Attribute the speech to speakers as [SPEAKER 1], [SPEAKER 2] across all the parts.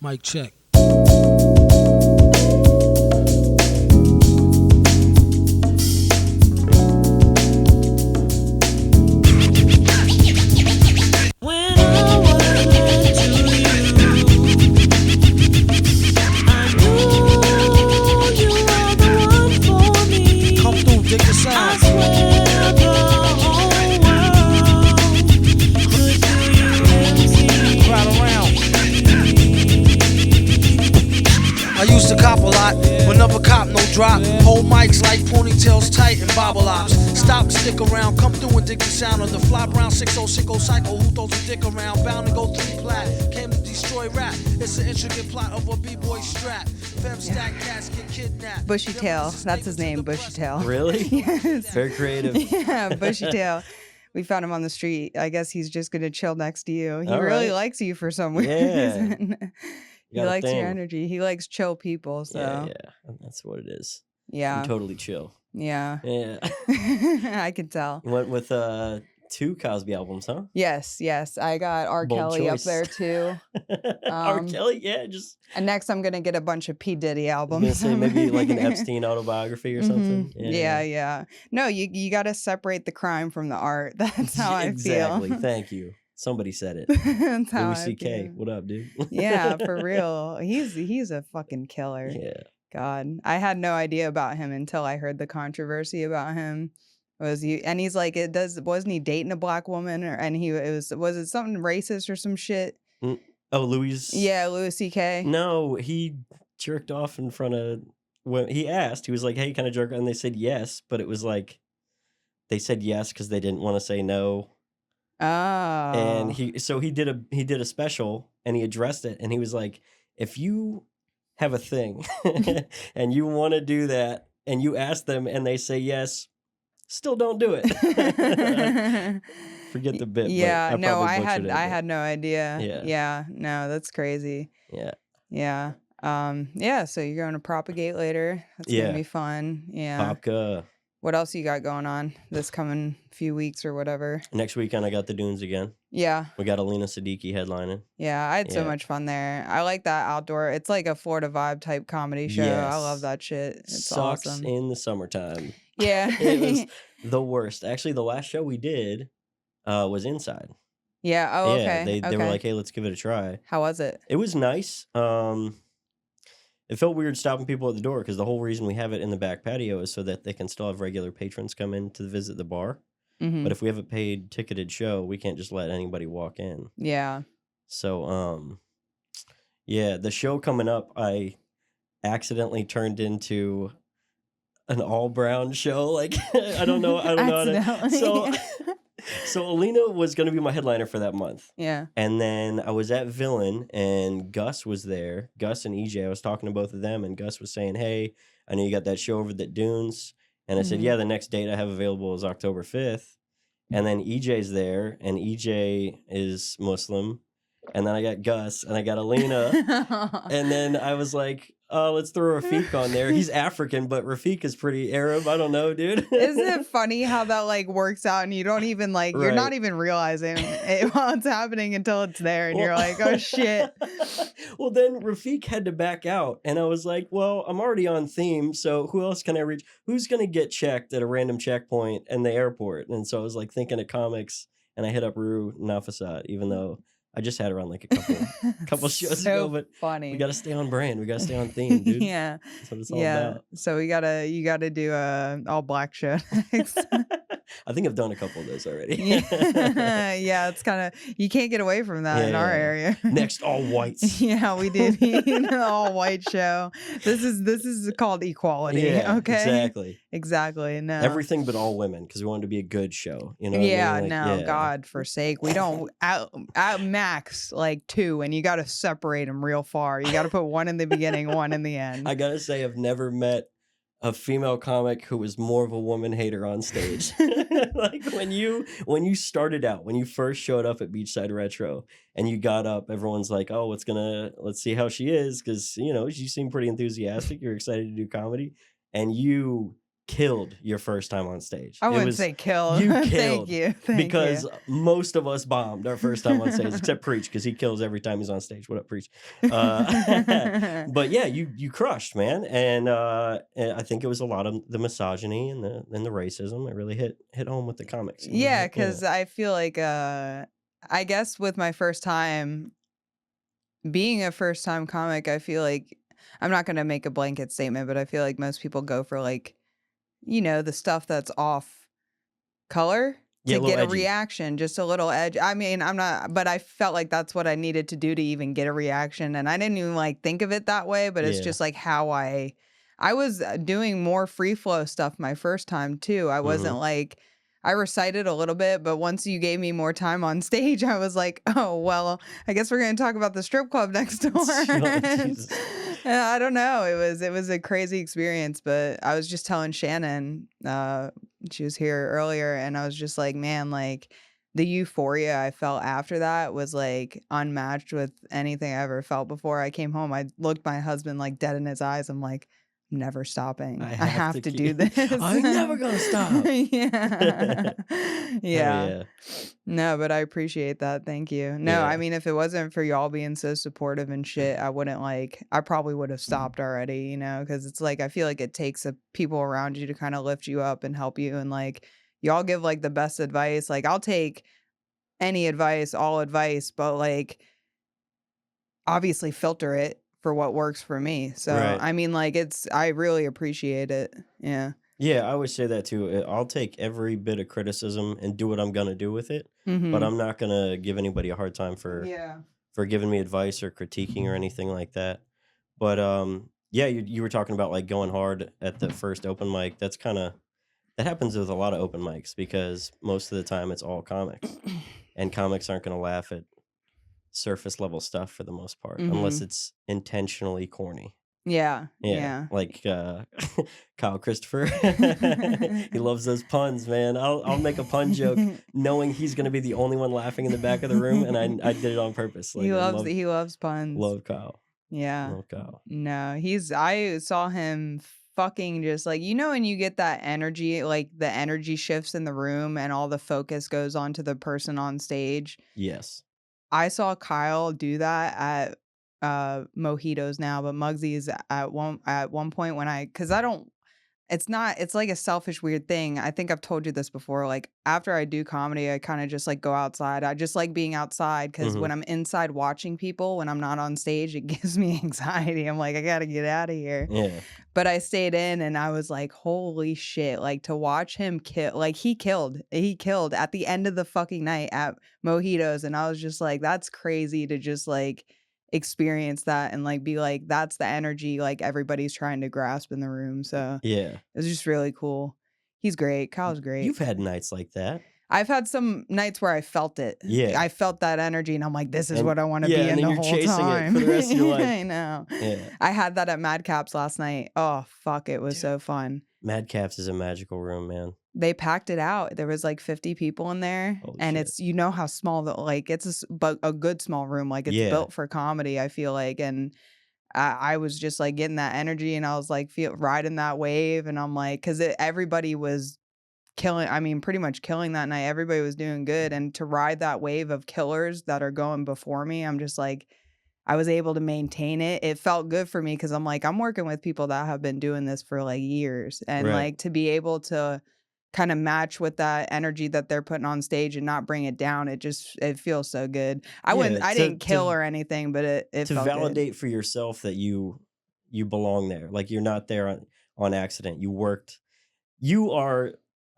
[SPEAKER 1] Mic check. Drop, hold mics like ponytails tight and bobble ops. Stop, stick around, come through and dig the sound of the fly brown 6060 cycle. Who throws a dick around? Bound to go 3 plat. Came to destroy rap. It's an intricate plot of a b-boy strap. Fem stack cats get kidnapped.
[SPEAKER 2] Bushy Tail, that's his name, Bushy Tail.
[SPEAKER 3] Really?
[SPEAKER 2] Yes.
[SPEAKER 3] Very creative.
[SPEAKER 2] Yeah, Bushy Tail. We found him on the street. I guess he's just gonna chill next to you. He
[SPEAKER 3] All
[SPEAKER 2] really
[SPEAKER 3] right.
[SPEAKER 2] likes you for some reason.
[SPEAKER 3] Yeah.
[SPEAKER 2] He likes your energy. He likes chill people. So
[SPEAKER 3] Yeah, that's what it is.
[SPEAKER 2] yeah,
[SPEAKER 3] I'm totally chill.
[SPEAKER 2] yeah. I can tell.
[SPEAKER 3] You went with 2 Cosby albums, huh?
[SPEAKER 2] Yes. I got R.
[SPEAKER 3] Bold
[SPEAKER 2] Kelly
[SPEAKER 3] choice.
[SPEAKER 2] up there too.
[SPEAKER 3] R. Kelly, yeah, just.
[SPEAKER 2] And next, I'm gonna get a bunch of P. Diddy
[SPEAKER 3] I was gonna
[SPEAKER 2] albums.
[SPEAKER 3] say maybe like an Epstein autobiography or something.
[SPEAKER 2] Yeah. No, you got to separate the crime from the art. That's how I feel.
[SPEAKER 3] Exactly. Thank you. Somebody said it.
[SPEAKER 2] That's how
[SPEAKER 3] Louis
[SPEAKER 2] I
[SPEAKER 3] C.K.
[SPEAKER 2] feel.
[SPEAKER 3] What up, dude?
[SPEAKER 2] Yeah, for real. He's a fucking killer.
[SPEAKER 3] Yeah.
[SPEAKER 2] God, I had no idea about him until I heard the controversy about him. And he's like, wasn't he dating a black woman, was it something racist or some shit?
[SPEAKER 3] Oh, Louis.
[SPEAKER 2] Yeah, Louis C.K.
[SPEAKER 3] No, he jerked off in front of. When he asked, he was like, "Hey, can I jerk?" And they said yes, but it was like they said yes because they didn't want to say no.
[SPEAKER 2] Oh.
[SPEAKER 3] And he did a special and he addressed it and he was like, if you have a thing and you want to do that and you ask them and they say yes, still don't do it. Forget the bit.
[SPEAKER 2] Yeah,
[SPEAKER 3] but
[SPEAKER 2] no, I
[SPEAKER 3] probably
[SPEAKER 2] had no idea.
[SPEAKER 3] Yeah.
[SPEAKER 2] Yeah, no, that's crazy.
[SPEAKER 3] Yeah.
[SPEAKER 2] Yeah. Yeah, so you're going to propagate later. That's gonna be fun. Yeah.
[SPEAKER 3] Popka.
[SPEAKER 2] What else you got going on this coming few weeks or whatever?
[SPEAKER 3] Next weekend I got the Dunes again.
[SPEAKER 2] Yeah.
[SPEAKER 3] We got Alina Siddiqui headlining.
[SPEAKER 2] Yeah, I had so much fun there. I like that outdoor. It's like a Florida vibe type comedy show.
[SPEAKER 3] Yes.
[SPEAKER 2] I love that shit. It's
[SPEAKER 3] Sucks
[SPEAKER 2] awesome.
[SPEAKER 3] in the summertime.
[SPEAKER 2] Yeah.
[SPEAKER 3] It was the worst. Actually, the last show we did was inside.
[SPEAKER 2] Yeah. Oh,
[SPEAKER 3] Yeah,
[SPEAKER 2] okay.
[SPEAKER 3] they were like, hey, let's give it a try.
[SPEAKER 2] How was it?
[SPEAKER 3] It was nice. It felt weird stopping people at the door because the whole reason we have it in the back patio is so that they can still have regular patrons come in to visit the bar.
[SPEAKER 2] Mm-hmm.
[SPEAKER 3] But if we have a paid ticketed show, we can't just let anybody walk in.
[SPEAKER 2] Yeah.
[SPEAKER 3] So, yeah, the show coming up, I accidentally turned into an all brown show. Like, I don't know. So Alina was going to be my headliner for that month.
[SPEAKER 2] Yeah.
[SPEAKER 3] And then I was at Villain and Gus was there. Gus and EJ, I was talking to both of them and Gus was saying, hey, I know you got that show over at Dunes. And I said, yeah, the next date I have available is October 5th. And then EJ's there and EJ is Muslim. And then I got Gus and I got Alina. And then I was like, oh, let's throw Rafiq on there. He's African, but Rafiq is pretty Arab. I don't know, dude.
[SPEAKER 2] Isn't it funny how that like works out and you don't even you're not even realizing it while it's happening until it's there and you're like, oh shit.
[SPEAKER 3] Well, then Rafiq had to back out and I was like, well, I'm already on theme. So who else can I reach? Who's going to get checked at a random checkpoint in the airport? And so I was like thinking of comics and I hit up Rue Nafasat, even though I just had her on like a couple shows ago, but
[SPEAKER 2] funny.
[SPEAKER 3] we got to stay on brand. We got to stay on theme, dude.
[SPEAKER 2] Yeah.
[SPEAKER 3] That's what it's all about.
[SPEAKER 2] So you gotta do a all black show next.
[SPEAKER 3] I think I've done a couple of those already.
[SPEAKER 2] Yeah, it's kind of, you can't get away from that in our area.
[SPEAKER 3] Next, all whites.
[SPEAKER 2] Yeah, we did an all white show. This is called equality.
[SPEAKER 3] Yeah,
[SPEAKER 2] okay. Exactly. No.
[SPEAKER 3] Everything but all women because we wanted to be a good show. You know.
[SPEAKER 2] Yeah.
[SPEAKER 3] What I mean? Like,
[SPEAKER 2] God forsake. We don't at max like 2, and you got to separate them real far. You got to put one in the beginning, one in the end.
[SPEAKER 3] I gotta say, I've never met a female comic who was more of a woman hater on stage. Like when you started out, when you first showed up at Beachside Retro and you got up, everyone's like, oh, let's see how she is. Cause you know, you seem pretty enthusiastic. You're excited to do comedy. And you killed your first time on stage.
[SPEAKER 2] I wouldn't say killed.
[SPEAKER 3] You
[SPEAKER 2] Thank
[SPEAKER 3] killed.
[SPEAKER 2] you. Thank
[SPEAKER 3] because
[SPEAKER 2] you.
[SPEAKER 3] most of us bombed our first time on stage, except Preach, because he kills every time he's on stage. What up, Preach? But yeah, you crushed, man. And I think it was a lot of the misogyny and the racism. It really hit home with the comics.
[SPEAKER 2] Yeah, because I feel like I guess with my first time being a first time comic, I feel like I'm not gonna make a blanket statement, but I feel like most people go for like, the stuff that's off color
[SPEAKER 3] Yeah,
[SPEAKER 2] to
[SPEAKER 3] a little
[SPEAKER 2] get a
[SPEAKER 3] edgy.
[SPEAKER 2] reaction, just a little edge. I mean, I'm not, but I felt like that's what I needed to do to even get a reaction. And I didn't even like think of it that way, but it's
[SPEAKER 3] Yeah.
[SPEAKER 2] just like how I was doing more free flow stuff my first time too. I wasn't like, I recited a little bit, but once you gave me more time on stage, I was like, oh, well, I guess we're going to talk about the strip club next door.
[SPEAKER 3] Jesus.
[SPEAKER 2] And I don't know. It was a crazy experience, but I was just telling Shannon, she was here earlier, and I was just like, man, like the euphoria I felt after that was like unmatched with anything I ever felt before. I came home, I looked my husband like dead in his eyes. I'm like, I'm never stopping. I have to do this.
[SPEAKER 3] I'm never gonna stop.
[SPEAKER 2] Yeah.
[SPEAKER 3] Yeah.
[SPEAKER 2] No, but I appreciate that. Thank you. No,
[SPEAKER 3] Yeah.
[SPEAKER 2] I mean, if it wasn't for y'all being so supportive and shit, I wouldn't I probably would have stopped already, because it's like, I feel like it takes people around you to kind of lift you up and help you. And like, y'all give like the best advice. Like, I'll take any advice, all advice, but like, obviously filter it for what works for me. So,
[SPEAKER 3] Right.
[SPEAKER 2] I mean, like, I really appreciate it. Yeah.
[SPEAKER 3] Yeah, I would say that too. I'll take every bit of criticism and do what I'm gonna do with it, but
[SPEAKER 2] Mhm.
[SPEAKER 3] I'm not gonna give anybody a hard time for giving me advice or critiquing or anything like that. But yeah, you were talking about like going hard at the first open mic. That happens with a lot of open mics because most of the time it's all comics, and comics aren't gonna laugh at surface level stuff for the most part, unless it's intentionally corny.
[SPEAKER 2] Yeah.
[SPEAKER 3] Like Kyle Christopher. He loves those puns, man. I'll make a pun joke knowing he's gonna be the only one laughing in the back of the room, and I did it on purpose. Like,
[SPEAKER 2] he loves puns.
[SPEAKER 3] love Kyle.
[SPEAKER 2] Yeah.
[SPEAKER 3] Love Kyle.
[SPEAKER 2] No, I saw him fucking just like, when you get that energy, like the energy shifts in the room and all the focus goes onto the person on stage.
[SPEAKER 3] Yes.
[SPEAKER 2] I saw Kyle do that at Mojitos now, but Muggsy's at one point when because I don't, it's like a selfish weird thing. I think I've told you this before. Like, after I do comedy, I kind of just like go outside. I just like being outside because when I'm inside watching people, when I'm not on stage, it gives me anxiety. I'm like, I gotta get out of here.
[SPEAKER 3] Yeah.
[SPEAKER 2] But I stayed in and I was like, holy shit. Like, to watch him kill, like he killed at the end of the fucking night at Mojitos. And I was just like, that's crazy to just like experience that and like be like, that's the energy like everybody's trying to grasp in the room. So
[SPEAKER 3] Yeah.
[SPEAKER 2] it was just really cool. He's great. Kyle's great.
[SPEAKER 3] You've had nights like that.
[SPEAKER 2] I've had some nights where I felt it.
[SPEAKER 3] Yeah.
[SPEAKER 2] I felt that energy and I'm like, this is
[SPEAKER 3] And-
[SPEAKER 2] what I want to
[SPEAKER 3] yeah,
[SPEAKER 2] be
[SPEAKER 3] and
[SPEAKER 2] in
[SPEAKER 3] then
[SPEAKER 2] the
[SPEAKER 3] you're
[SPEAKER 2] whole
[SPEAKER 3] chasing it
[SPEAKER 2] time.
[SPEAKER 3] for the rest of your life.
[SPEAKER 2] I know.
[SPEAKER 3] Yeah.
[SPEAKER 2] I had that at Madcaps last night. Oh, fuck. It was so fun.
[SPEAKER 3] Madcaps is a magical room, man.
[SPEAKER 2] They packed it out. There was like 50 people in there.
[SPEAKER 3] Holy
[SPEAKER 2] and
[SPEAKER 3] shit.
[SPEAKER 2] it's, how small, like it's but a good small room. Like, it's built for comedy, I feel like. And I was just like getting that energy and I was like riding that wave. And I'm like, because everybody was pretty much killing that night. Everybody was doing good. And to ride that wave of killers that are going before me, I'm just like, I was able to maintain it. It felt good for me because I'm like, I'm working with people that have been doing this for like years. And
[SPEAKER 3] Right.
[SPEAKER 2] like to be able to kind of match with that energy that they're putting on stage and not bring it down, it feels so good. I didn't kill or anything, but it
[SPEAKER 3] to
[SPEAKER 2] felt
[SPEAKER 3] validate for yourself that you belong there. Like, you're not there on accident. You worked.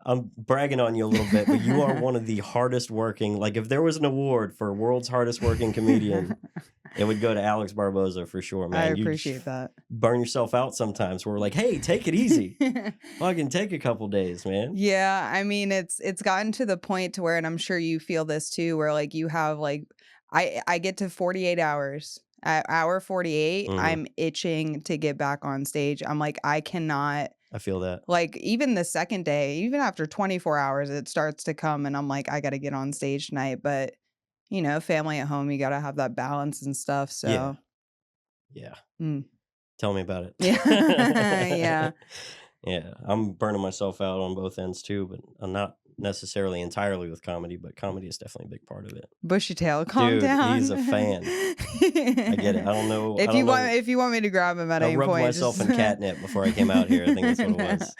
[SPEAKER 3] I'm bragging on you a little bit, but you are one of the hardest working. Like, if there was an award for world's hardest working comedian, it would go to Alex Barboza for sure, man.
[SPEAKER 2] I appreciate that.
[SPEAKER 3] Burn yourself out sometimes. We're like, hey, take it easy. Fucking take a couple days, man.
[SPEAKER 2] Yeah, I mean, it's gotten to the point to where, and I'm sure you feel this too, where like you have like, I get to 48 hours. At hour 48, I'm itching to get back on stage. I'm like, I cannot.
[SPEAKER 3] I feel that.
[SPEAKER 2] Like, even the second day, even after 24 hours, it starts to come and I'm like, I got to get on stage tonight. But, family at home, you got to have that balance and stuff. So,
[SPEAKER 3] Yeah.
[SPEAKER 2] Mm.
[SPEAKER 3] Tell me about it.
[SPEAKER 2] Yeah. Yeah.
[SPEAKER 3] Yeah, I'm burning myself out on both ends too, but I'm not necessarily entirely with comedy, but comedy is definitely a big part of it.
[SPEAKER 2] Bushy tail, calm
[SPEAKER 3] Dude,
[SPEAKER 2] down.
[SPEAKER 3] he's a fan. I get it. I don't know.
[SPEAKER 2] If you want me to grab him at
[SPEAKER 3] I
[SPEAKER 2] any
[SPEAKER 3] rubbed
[SPEAKER 2] point,
[SPEAKER 3] myself
[SPEAKER 2] just...
[SPEAKER 3] in catnip before I came out here. I think that's what it was.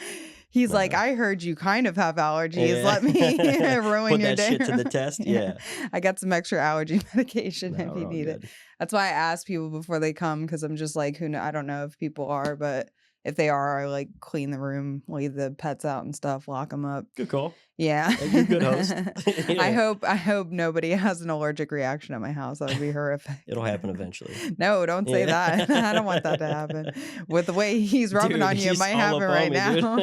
[SPEAKER 2] He's like, I heard you kind of have allergies.
[SPEAKER 3] Yeah.
[SPEAKER 2] Let me ruin
[SPEAKER 3] Put
[SPEAKER 2] your
[SPEAKER 3] that
[SPEAKER 2] day.
[SPEAKER 3] shit to the test. Yeah.
[SPEAKER 2] I got some extra allergy medication
[SPEAKER 3] No,
[SPEAKER 2] if
[SPEAKER 3] we're
[SPEAKER 2] you
[SPEAKER 3] all
[SPEAKER 2] need
[SPEAKER 3] good.
[SPEAKER 2] it. That's why I ask people before they come, because I'm just like, I don't know if people are, but if they are, I like clean the room, leave the pets out and stuff, lock them up.
[SPEAKER 3] Good call.
[SPEAKER 2] Yeah.
[SPEAKER 3] You're a good host. Yeah.
[SPEAKER 2] I hope nobody has an allergic reaction at my house. That would be horrific.
[SPEAKER 3] It'll happen eventually.
[SPEAKER 2] No, don't say that. I don't want that to happen. With the way he's rubbing
[SPEAKER 3] Dude,
[SPEAKER 2] on you, it
[SPEAKER 3] he's
[SPEAKER 2] might
[SPEAKER 3] all
[SPEAKER 2] happen
[SPEAKER 3] up
[SPEAKER 2] right
[SPEAKER 3] on me,
[SPEAKER 2] now.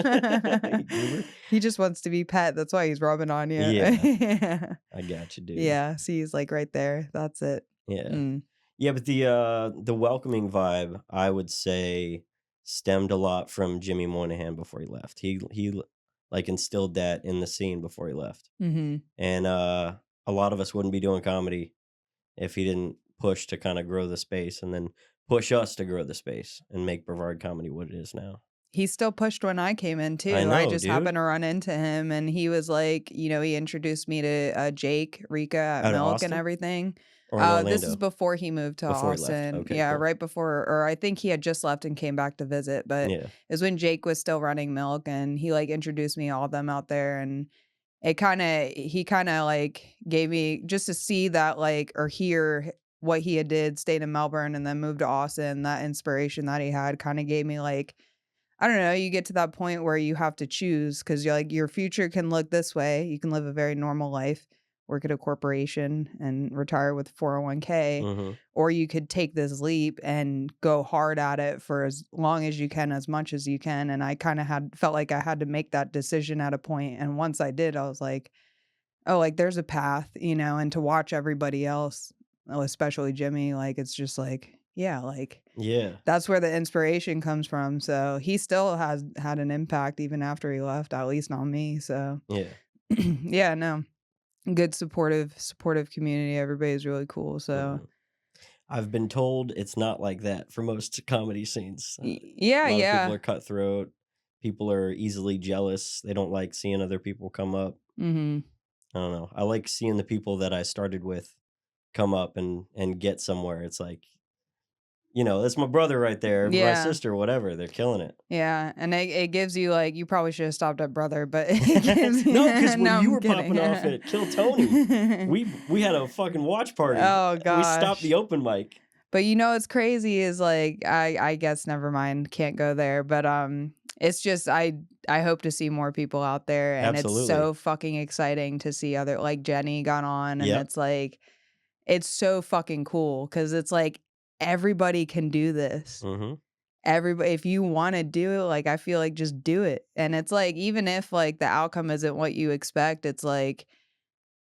[SPEAKER 3] dude. Goober.
[SPEAKER 2] He just wants to be pet. That's why he's rubbing on you.
[SPEAKER 3] Yeah. I got you, dude.
[SPEAKER 2] Yeah. See, he's like right there. That's it.
[SPEAKER 3] Yeah. Yeah, but the welcoming vibe, I would say, stemmed a lot from Jimmy Moynihan before he left. He like instilled that in the scene before he left.
[SPEAKER 2] Mm-hmm.
[SPEAKER 3] And a lot of us wouldn't be doing comedy if he didn't push to kind of grow the space and then push us to grow the space and make Brevard comedy what it is now.
[SPEAKER 2] He still pushed when I came in too.
[SPEAKER 3] I know,
[SPEAKER 2] I just
[SPEAKER 3] dude.
[SPEAKER 2] happened to run into him, and he was like, he introduced me to Jake, Rika at
[SPEAKER 3] Out of
[SPEAKER 2] Milk
[SPEAKER 3] Austin?
[SPEAKER 2] and everything.
[SPEAKER 3] Or in Orlando?
[SPEAKER 2] This is before he moved to
[SPEAKER 3] Before he left.
[SPEAKER 2] Austin.
[SPEAKER 3] Okay,
[SPEAKER 2] Yeah,
[SPEAKER 3] cool.
[SPEAKER 2] right before, or I think he had just left and came back to visit. But
[SPEAKER 3] Yeah.
[SPEAKER 2] it was when Jake was still running Milk, and he like introduced me all of them out there, and he kind of like gave me just to see that like or hear what he had did, stayed in Melbourne, and then moved to Austin. That inspiration that he had kind of gave me like, I don't know, you get to that point where you have to choose because you're like, your future can look this way. You can live a very normal life, work at a corporation and retire with 401k,
[SPEAKER 3] Mm-hmm.
[SPEAKER 2] or you could take this leap and go hard at it for as long as you can, as much as you can. And I kind of felt like I had to make that decision at a point. And once I did, I was like, oh, like there's a path, and to watch everybody else, especially Jimmy, like it's just like, yeah, like that's where the inspiration comes from. So he still has had an impact even after he left, at least on me. So yeah, no, good supportive community. Everybody's really cool. So
[SPEAKER 3] I've been told it's not like that for most comedy scenes.
[SPEAKER 2] Yeah,
[SPEAKER 3] a lot of people are cutthroat. People are easily jealous. They don't like seeing other people come up.
[SPEAKER 2] Mm-hmm.
[SPEAKER 3] I don't know. I like seeing the people that I started with come up and get somewhere. It's like, that's my brother right there, my sister, whatever. They're killing it.
[SPEAKER 2] Yeah, and it gives you like, you probably should have stopped at brother, but it gives you...
[SPEAKER 3] No, because when you were
[SPEAKER 2] kidding.
[SPEAKER 3] popping off at Kill Tony, we had a fucking watch party.
[SPEAKER 2] Oh gosh,
[SPEAKER 3] we stopped the open mic.
[SPEAKER 2] But what's crazy is like, I guess never mind, can't go there. But it's just I hope to see more people out there, and
[SPEAKER 3] Absolutely.
[SPEAKER 2] It's so fucking exciting to see other, like Jenny got on, and it's like, it's so fucking cool because it's like everybody can do this.
[SPEAKER 3] Mm-hmm.
[SPEAKER 2] Everybody, if you want to do it, like I feel like just do it. And it's like, even if like the outcome isn't what you expect, it's like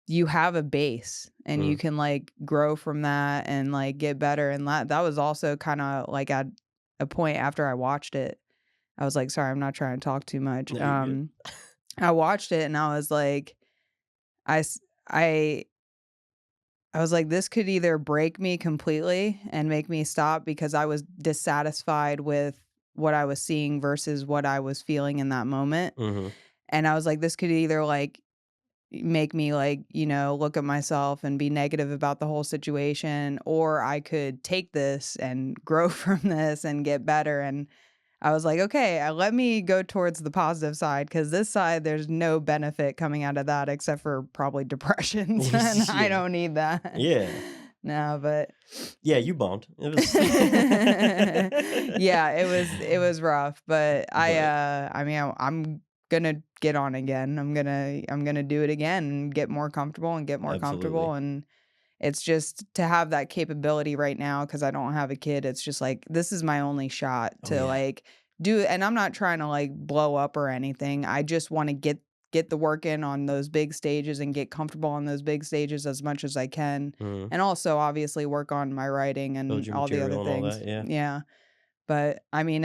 [SPEAKER 2] you have a base and you can like grow from that and like get better. And that was also kind of like at a point after I watched it, I was like, sorry, I'm not trying to talk too much.
[SPEAKER 3] No,
[SPEAKER 2] I watched it and I was like, I was like, this could either break me completely and make me stop because I was dissatisfied with what I was seeing versus what I was feeling in that moment.
[SPEAKER 3] Mm-hmm.
[SPEAKER 2] And I was like, this could either like make me like, look at myself and be negative about the whole situation, or I could take this and grow from this and get better. And I was like, okay, let me go towards the positive side, because this side, there's no benefit coming out of that except for probably depression. And I don't need that.
[SPEAKER 3] Yeah.
[SPEAKER 2] No, but
[SPEAKER 3] yeah, you bombed. It was
[SPEAKER 2] yeah, it was rough, but I mean, I'm gonna get on again. I'm gonna do it again and get more comfortable and get more comfortable. And it's just to have that capability right now, because I don't have a kid. It's just like, this is my only shot to like do it. And I'm not trying to like blow up or anything. I just want to get the work in on those big stages and get comfortable on those big stages as much as I can.
[SPEAKER 3] Mm-hmm.
[SPEAKER 2] And also obviously work on my writing and all the other things. Yeah. But I mean,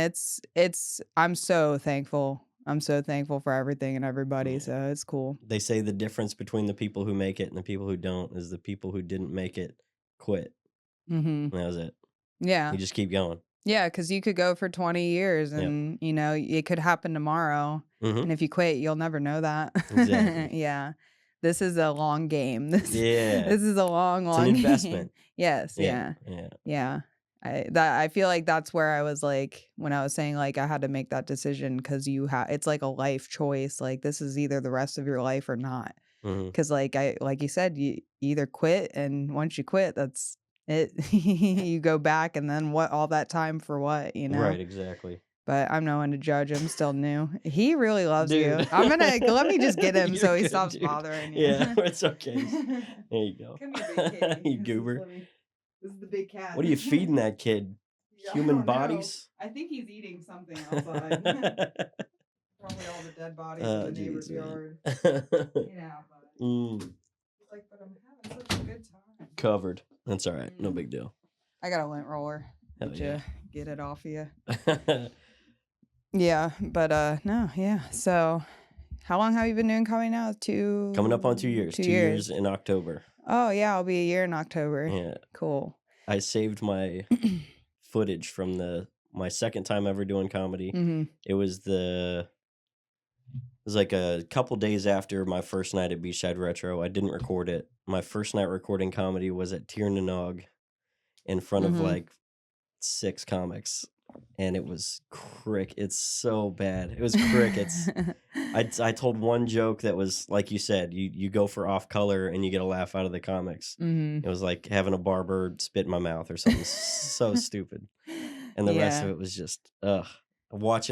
[SPEAKER 2] I'm so thankful. I'm so thankful for everything and everybody. So it's cool.
[SPEAKER 3] They say the difference between the people who make it and the people who don't is the people who didn't make it quit.
[SPEAKER 2] Mm-hmm.
[SPEAKER 3] And that was it.
[SPEAKER 2] Yeah.
[SPEAKER 3] You just keep going.
[SPEAKER 2] Yeah, because you could go for 20 years
[SPEAKER 3] Yep.
[SPEAKER 2] and, it could happen tomorrow.
[SPEAKER 3] Mm-hmm.
[SPEAKER 2] And if you quit, you'll never know that.
[SPEAKER 3] Exactly.
[SPEAKER 2] Yeah. This is a long game.
[SPEAKER 3] Yeah.
[SPEAKER 2] This is a long,
[SPEAKER 3] It's an
[SPEAKER 2] long game.
[SPEAKER 3] investment.
[SPEAKER 2] Yes.
[SPEAKER 3] Yeah.
[SPEAKER 2] Yeah.
[SPEAKER 3] Yeah.
[SPEAKER 2] Yeah. I feel like that's where I was like when I was saying like I had to make that decision because it's like a life choice. Like this is either the rest of your life or not.
[SPEAKER 3] Mm-hmm.
[SPEAKER 2] Because like you said, you either quit, and once you quit, that's it. You go back, and then what? All that time for what?
[SPEAKER 3] Right. Exactly.
[SPEAKER 2] But I'm no one to judge. I'm still new. He really loves you.
[SPEAKER 3] Dude.
[SPEAKER 2] I'm gonna let me just get him
[SPEAKER 3] You're
[SPEAKER 2] so he
[SPEAKER 3] good,
[SPEAKER 2] stops
[SPEAKER 3] dude.
[SPEAKER 2] bothering you.
[SPEAKER 3] Yeah, it's okay. There you go.
[SPEAKER 2] Come here, big kitty.
[SPEAKER 3] You goober.
[SPEAKER 2] This is the big cat.
[SPEAKER 3] What are you feeding that kid?
[SPEAKER 2] I
[SPEAKER 3] Human
[SPEAKER 2] don't know.
[SPEAKER 3] bodies?
[SPEAKER 2] I think he's eating something outside. Probably all the dead bodies in the neighbor's yard. Yeah, but he's like, but I'm having such a good time.
[SPEAKER 3] Covered. That's all right. No big deal.
[SPEAKER 2] I got a lint roller.
[SPEAKER 3] Hell yeah.
[SPEAKER 2] Get it off of you. Yeah, but no, yeah. So, how long have you been doing comedy now?
[SPEAKER 3] Coming up on 2 years. 2 years in October.
[SPEAKER 2] Oh yeah, I'll be a year in October.
[SPEAKER 3] Yeah.
[SPEAKER 2] Cool.
[SPEAKER 3] I saved my footage from my second time ever doing comedy.
[SPEAKER 2] Mm-hmm.
[SPEAKER 3] It was like a couple days after my first night at Beachside Retro. I didn't record it. My first night recording comedy was at Tiernanog in front of like 6 comics. And it was it's so bad. It was crickets. I told one joke that was like you said, you go for off color and you get a laugh out of the comics. It was like having a barber spit in my mouth or something so stupid. And the rest of it was just I watch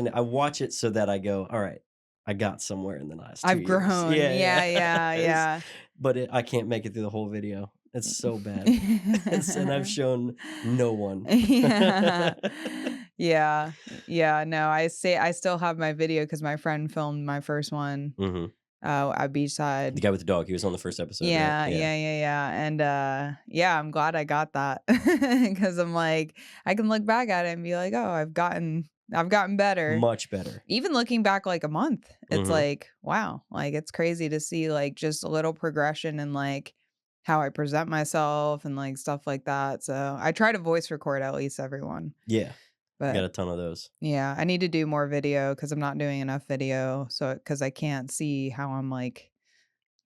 [SPEAKER 3] it so that I go, all right, I got somewhere in the last 2
[SPEAKER 2] I've
[SPEAKER 3] years.
[SPEAKER 2] grown. Yeah.
[SPEAKER 3] But I can't make it through the whole video. It's so bad. And I've shown no one.
[SPEAKER 2] Yeah. No, I still have my video because my friend filmed my first one at Beachside.
[SPEAKER 3] The guy with the dog. He was on the first episode.
[SPEAKER 2] Yeah,
[SPEAKER 3] right?
[SPEAKER 2] yeah. And I'm glad I got that because I'm like, I can look back at it and be like, oh, I've gotten better.
[SPEAKER 3] Much better.
[SPEAKER 2] Even looking back like a month, it's like, wow, like it's crazy to see like just a little progression in like how I present myself and like stuff like that. So I try to voice record at least everyone.
[SPEAKER 3] Yeah.
[SPEAKER 2] But
[SPEAKER 3] I got a ton of those.
[SPEAKER 2] Yeah, I need to do more video because I'm not doing enough video. So because I can't see how I'm like,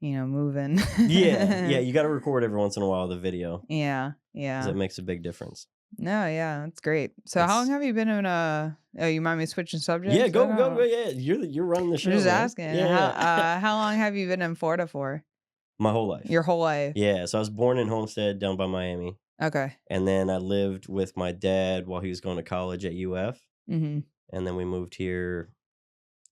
[SPEAKER 2] moving.
[SPEAKER 3] Yeah. You got to record every once in a while the video.
[SPEAKER 2] Yeah.
[SPEAKER 3] Because it makes a big difference.
[SPEAKER 2] No, yeah, that's great. So how long have you been in oh, you mind me switching subjects?
[SPEAKER 3] Yeah, go. Yeah, you're running the show.
[SPEAKER 2] I'm just asking.
[SPEAKER 3] Yeah.
[SPEAKER 2] How long have you been in Florida for?
[SPEAKER 3] My whole life.
[SPEAKER 2] Your whole life?
[SPEAKER 3] Yeah, so I was born in Homestead down by Miami.
[SPEAKER 2] Okay.
[SPEAKER 3] And then I lived with my dad while he was going to college at UF.
[SPEAKER 2] Mm-hmm.
[SPEAKER 3] And then we moved here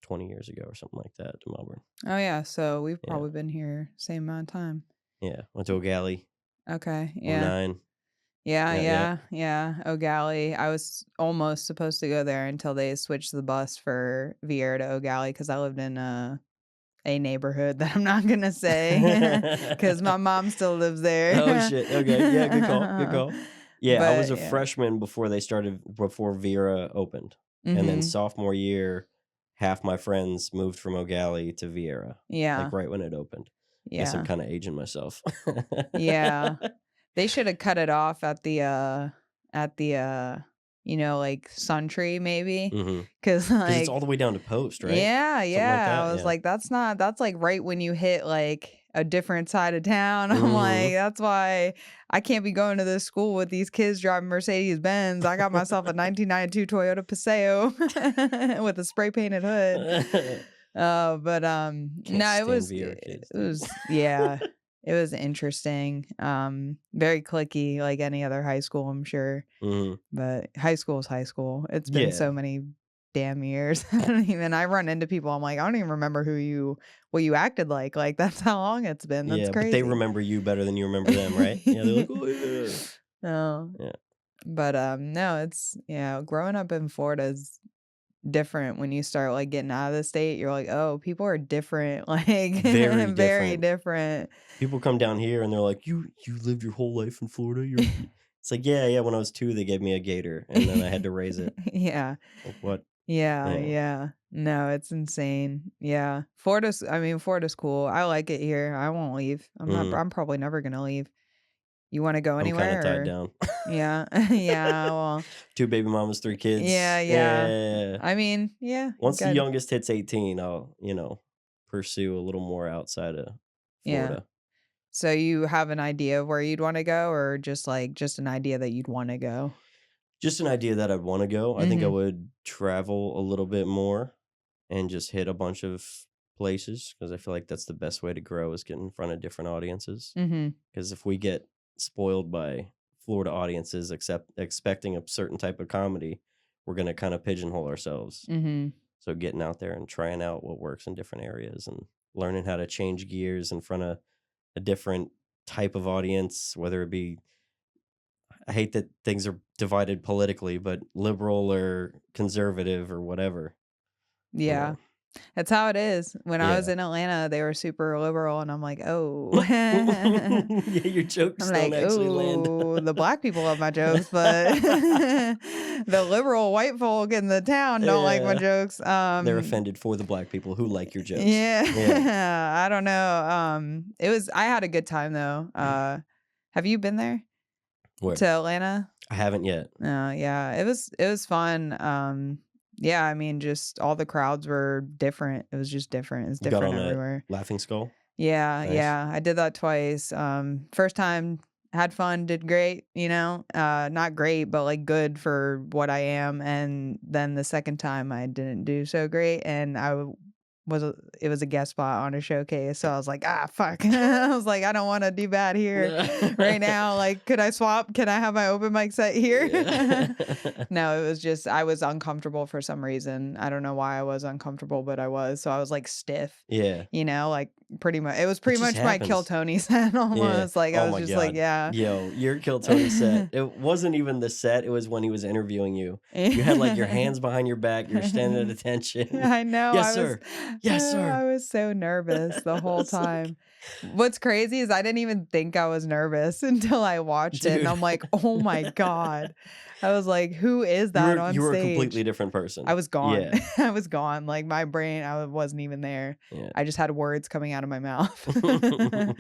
[SPEAKER 3] 20 years ago or something like that to Melbourne.
[SPEAKER 2] Oh, yeah. So we've probably been here same amount of time.
[SPEAKER 3] Yeah. Went to O'Galley.
[SPEAKER 2] Okay. Yeah.
[SPEAKER 3] 09.
[SPEAKER 2] Yeah. O'Galley. I was almost supposed to go there until they switched the bus for Vieira to O'Galley because I lived in a neighborhood that I'm not going to say because my mom still lives there.
[SPEAKER 3] Oh, shit. Okay. Yeah, good call. Yeah, but, I was a freshman before Vieira opened. And then sophomore year, half my friends moved from O'Galley to Vieira.
[SPEAKER 2] Yeah.
[SPEAKER 3] Like right when it opened. Yeah. Guess I'm kind of aging myself.
[SPEAKER 2] Yeah. They should have cut it off at the like Suntree maybe. Because
[SPEAKER 3] it's all the way down to Post, right?
[SPEAKER 2] Yeah. I was like, that's like right when you hit like a different side of town. I'm like, that's why I can't be going to this school with these kids driving Mercedes Benz. I got myself a 1992 Toyota Paseo with a spray painted hood. But no, it was it was interesting. Very cliquey, like any other high school, I'm sure. But high school is high school. It's been so many damn years. I run into people. I'm like, I don't even remember what you acted like. Like that's how long it's been. That's crazy.
[SPEAKER 3] But they remember you better than you remember them, right? Yeah, they're like, oh yeah.
[SPEAKER 2] No.
[SPEAKER 3] Yeah.
[SPEAKER 2] But no, it's growing up in Florida is different when you start like getting out of the state. You're like, oh, people are different. Like very different.
[SPEAKER 3] People come down here and they're like, you lived your whole life in Florida. It's like, yeah. When I was 2, they gave me a gator and then I had to raise it.
[SPEAKER 2] Yeah.
[SPEAKER 3] Like, what?
[SPEAKER 2] Yeah. No, it's insane. Yeah. Florida's cool. I like it here. I won't leave. I'm probably never gonna leave. You want to go
[SPEAKER 3] I'm kind of
[SPEAKER 2] anywhere?
[SPEAKER 3] tied
[SPEAKER 2] Or...
[SPEAKER 3] down.
[SPEAKER 2] Yeah. Yeah. Well,
[SPEAKER 3] 2 baby mamas, 3 kids.
[SPEAKER 2] yeah. I mean, yeah.
[SPEAKER 3] Once the
[SPEAKER 2] Good.
[SPEAKER 3] youngest hits 18, I'll, pursue a little more outside of
[SPEAKER 2] Yeah.
[SPEAKER 3] Florida.
[SPEAKER 2] So you have an idea of where you'd want to go, or just an idea that you'd want to go?
[SPEAKER 3] Just an idea that I'd want to go. I think I would travel a little bit more and just hit a bunch of places because I feel like that's the best way to grow is get in front of different audiences. Because if we get spoiled by Florida audiences expecting a certain type of comedy, we're going to kind of pigeonhole ourselves. So getting out there and trying out what works in different areas and learning how to change gears in front of a different type of audience, whether it be, I hate that things are divided politically, but liberal or conservative or whatever.
[SPEAKER 2] Yeah. That's how it is. When I was
[SPEAKER 3] Yeah.
[SPEAKER 2] in Atlanta, they were super liberal, and I'm like, oh.
[SPEAKER 3] Yeah, your jokes
[SPEAKER 2] I'm
[SPEAKER 3] don't
[SPEAKER 2] like,
[SPEAKER 3] actually land.
[SPEAKER 2] oh, the black people love my jokes, but the liberal white folk in the town don't like my
[SPEAKER 3] Yeah.
[SPEAKER 2] jokes.
[SPEAKER 3] They're offended for the black people who like your jokes.
[SPEAKER 2] Yeah. I don't know. I had a good time though. Have you been there
[SPEAKER 3] Where?
[SPEAKER 2] to Atlanta?
[SPEAKER 3] I haven't yet.
[SPEAKER 2] Yeah, it was fun. Yeah, I mean, just all the crowds were different. It was just different. It's
[SPEAKER 3] You got
[SPEAKER 2] different
[SPEAKER 3] on
[SPEAKER 2] everywhere.
[SPEAKER 3] a Laughing Skull?
[SPEAKER 2] Yeah,
[SPEAKER 3] Nice.
[SPEAKER 2] yeah. I did that twice. First time had fun, did great, not great, but like good for what I am. And then the second time I didn't do so great, and it was a guest spot on a showcase. So I was like, fuck. I was like, I don't want to do bad here right now. Like, could I swap? Can I have my open mic set here?
[SPEAKER 3] Yeah.
[SPEAKER 2] No, it was just, I was uncomfortable for some reason. I don't know why I was uncomfortable, but I was. So I was like stiff,
[SPEAKER 3] Yeah.
[SPEAKER 2] like pretty much, it was pretty
[SPEAKER 3] just
[SPEAKER 2] much my
[SPEAKER 3] happens.
[SPEAKER 2] Kill Tony set almost. Like, I
[SPEAKER 3] Oh
[SPEAKER 2] was
[SPEAKER 3] my
[SPEAKER 2] just like,
[SPEAKER 3] God.
[SPEAKER 2] yeah.
[SPEAKER 3] Yo, your Kill Tony set. It wasn't even the set. It was when he was interviewing you. You had like your hands behind your back. You're standing at attention.
[SPEAKER 2] I know.
[SPEAKER 3] Yes, sir. Yes, sir.
[SPEAKER 2] I was so nervous the whole time. What's crazy is I didn't even think I was nervous until I watched it. And I'm like, oh my God. I was like, who is that on stage?
[SPEAKER 3] You were a completely different person.
[SPEAKER 2] I was gone.
[SPEAKER 3] Yeah.
[SPEAKER 2] I was gone. Like my brain, I wasn't even there.
[SPEAKER 3] Yeah.
[SPEAKER 2] I just had words coming out of my mouth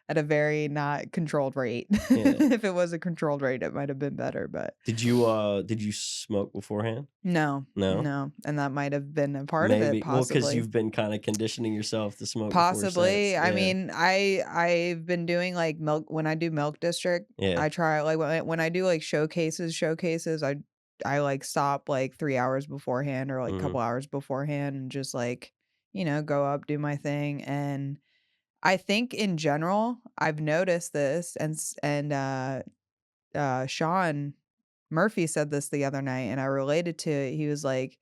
[SPEAKER 2] at a very not controlled rate.
[SPEAKER 3] Yeah.
[SPEAKER 2] If it was a controlled rate, it might have been better. But
[SPEAKER 3] did you smoke beforehand?
[SPEAKER 2] No. And that might have been a part of it, possibly.
[SPEAKER 3] Well, because you've been kind of conditioning yourself to smoke.
[SPEAKER 2] Possibly.
[SPEAKER 3] I
[SPEAKER 2] mean, I've been doing like milk when I do Milk District.
[SPEAKER 3] Yeah.
[SPEAKER 2] I try like when I do like showcases. I like stop like 3 hours beforehand or like a couple hours beforehand and just like go up, do my thing. And I think in general, I've noticed this, and Sean Murphy said this the other night, and I related to it. He was like,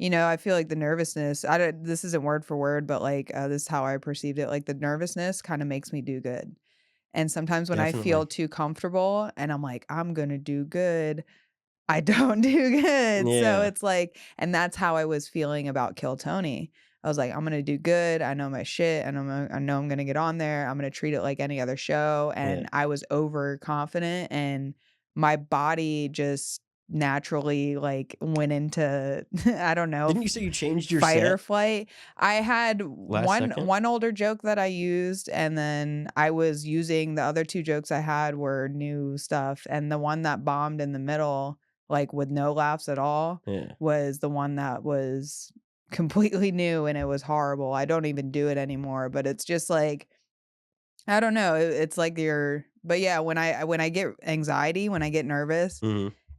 [SPEAKER 2] I feel like the nervousness, this isn't word for word, but like, this is how I perceived it. Like the nervousness kind of makes me do good. And sometimes when I feel too comfortable and I'm like, I'm going to do good, I don't do good.
[SPEAKER 3] Yeah.
[SPEAKER 2] So it's like, and that's how I was feeling about Kill Tony. I was like, I'm going to do good. I know my shit. And I know I'm going to get on there. I'm going to treat it like any other show. And I was overconfident, and my body just naturally like went into I don't know.
[SPEAKER 3] Didn't you say you changed your
[SPEAKER 2] fight
[SPEAKER 3] set?
[SPEAKER 2] or flight? I had one older joke that I used, and then I was using the other 2 jokes I had were new stuff, and the one that bombed in the middle, like with no laughs at all, was the one that was completely new, and it was horrible. I don't even do it anymore, but it's just like, I don't know. It's like but yeah, when I get anxiety, when I get nervous,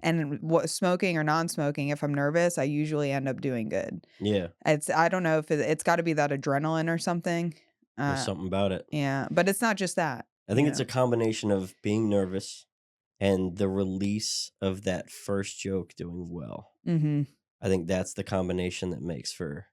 [SPEAKER 2] and what smoking or non-smoking, if I'm nervous, I usually end up doing good.
[SPEAKER 3] Yeah.
[SPEAKER 2] I don't know if it's got to be that adrenaline or something.
[SPEAKER 3] There's something about it.
[SPEAKER 2] Yeah, but it's not just that.
[SPEAKER 3] I think it's a combination of being nervous and the release of that first joke doing well. I think that's the combination that makes for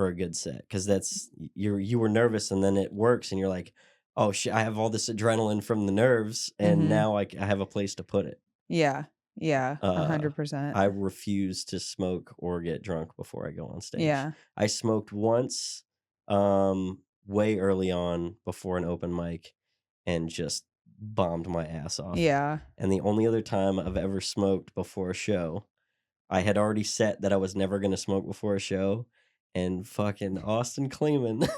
[SPEAKER 3] a good set, because that's you were nervous and then it works and you're like, oh shit, I have all this adrenaline from the nerves and now I have a place to put it.
[SPEAKER 2] Yeah. 100%.
[SPEAKER 3] I refuse to smoke or get drunk before I go on stage.
[SPEAKER 2] Yeah.
[SPEAKER 3] I smoked once way early on before an open mic and just bombed my ass off.
[SPEAKER 2] Yeah.
[SPEAKER 3] And the only other time I've ever smoked before a show, I had already set that I was never going to smoke before a show, and fucking Austin Kleeman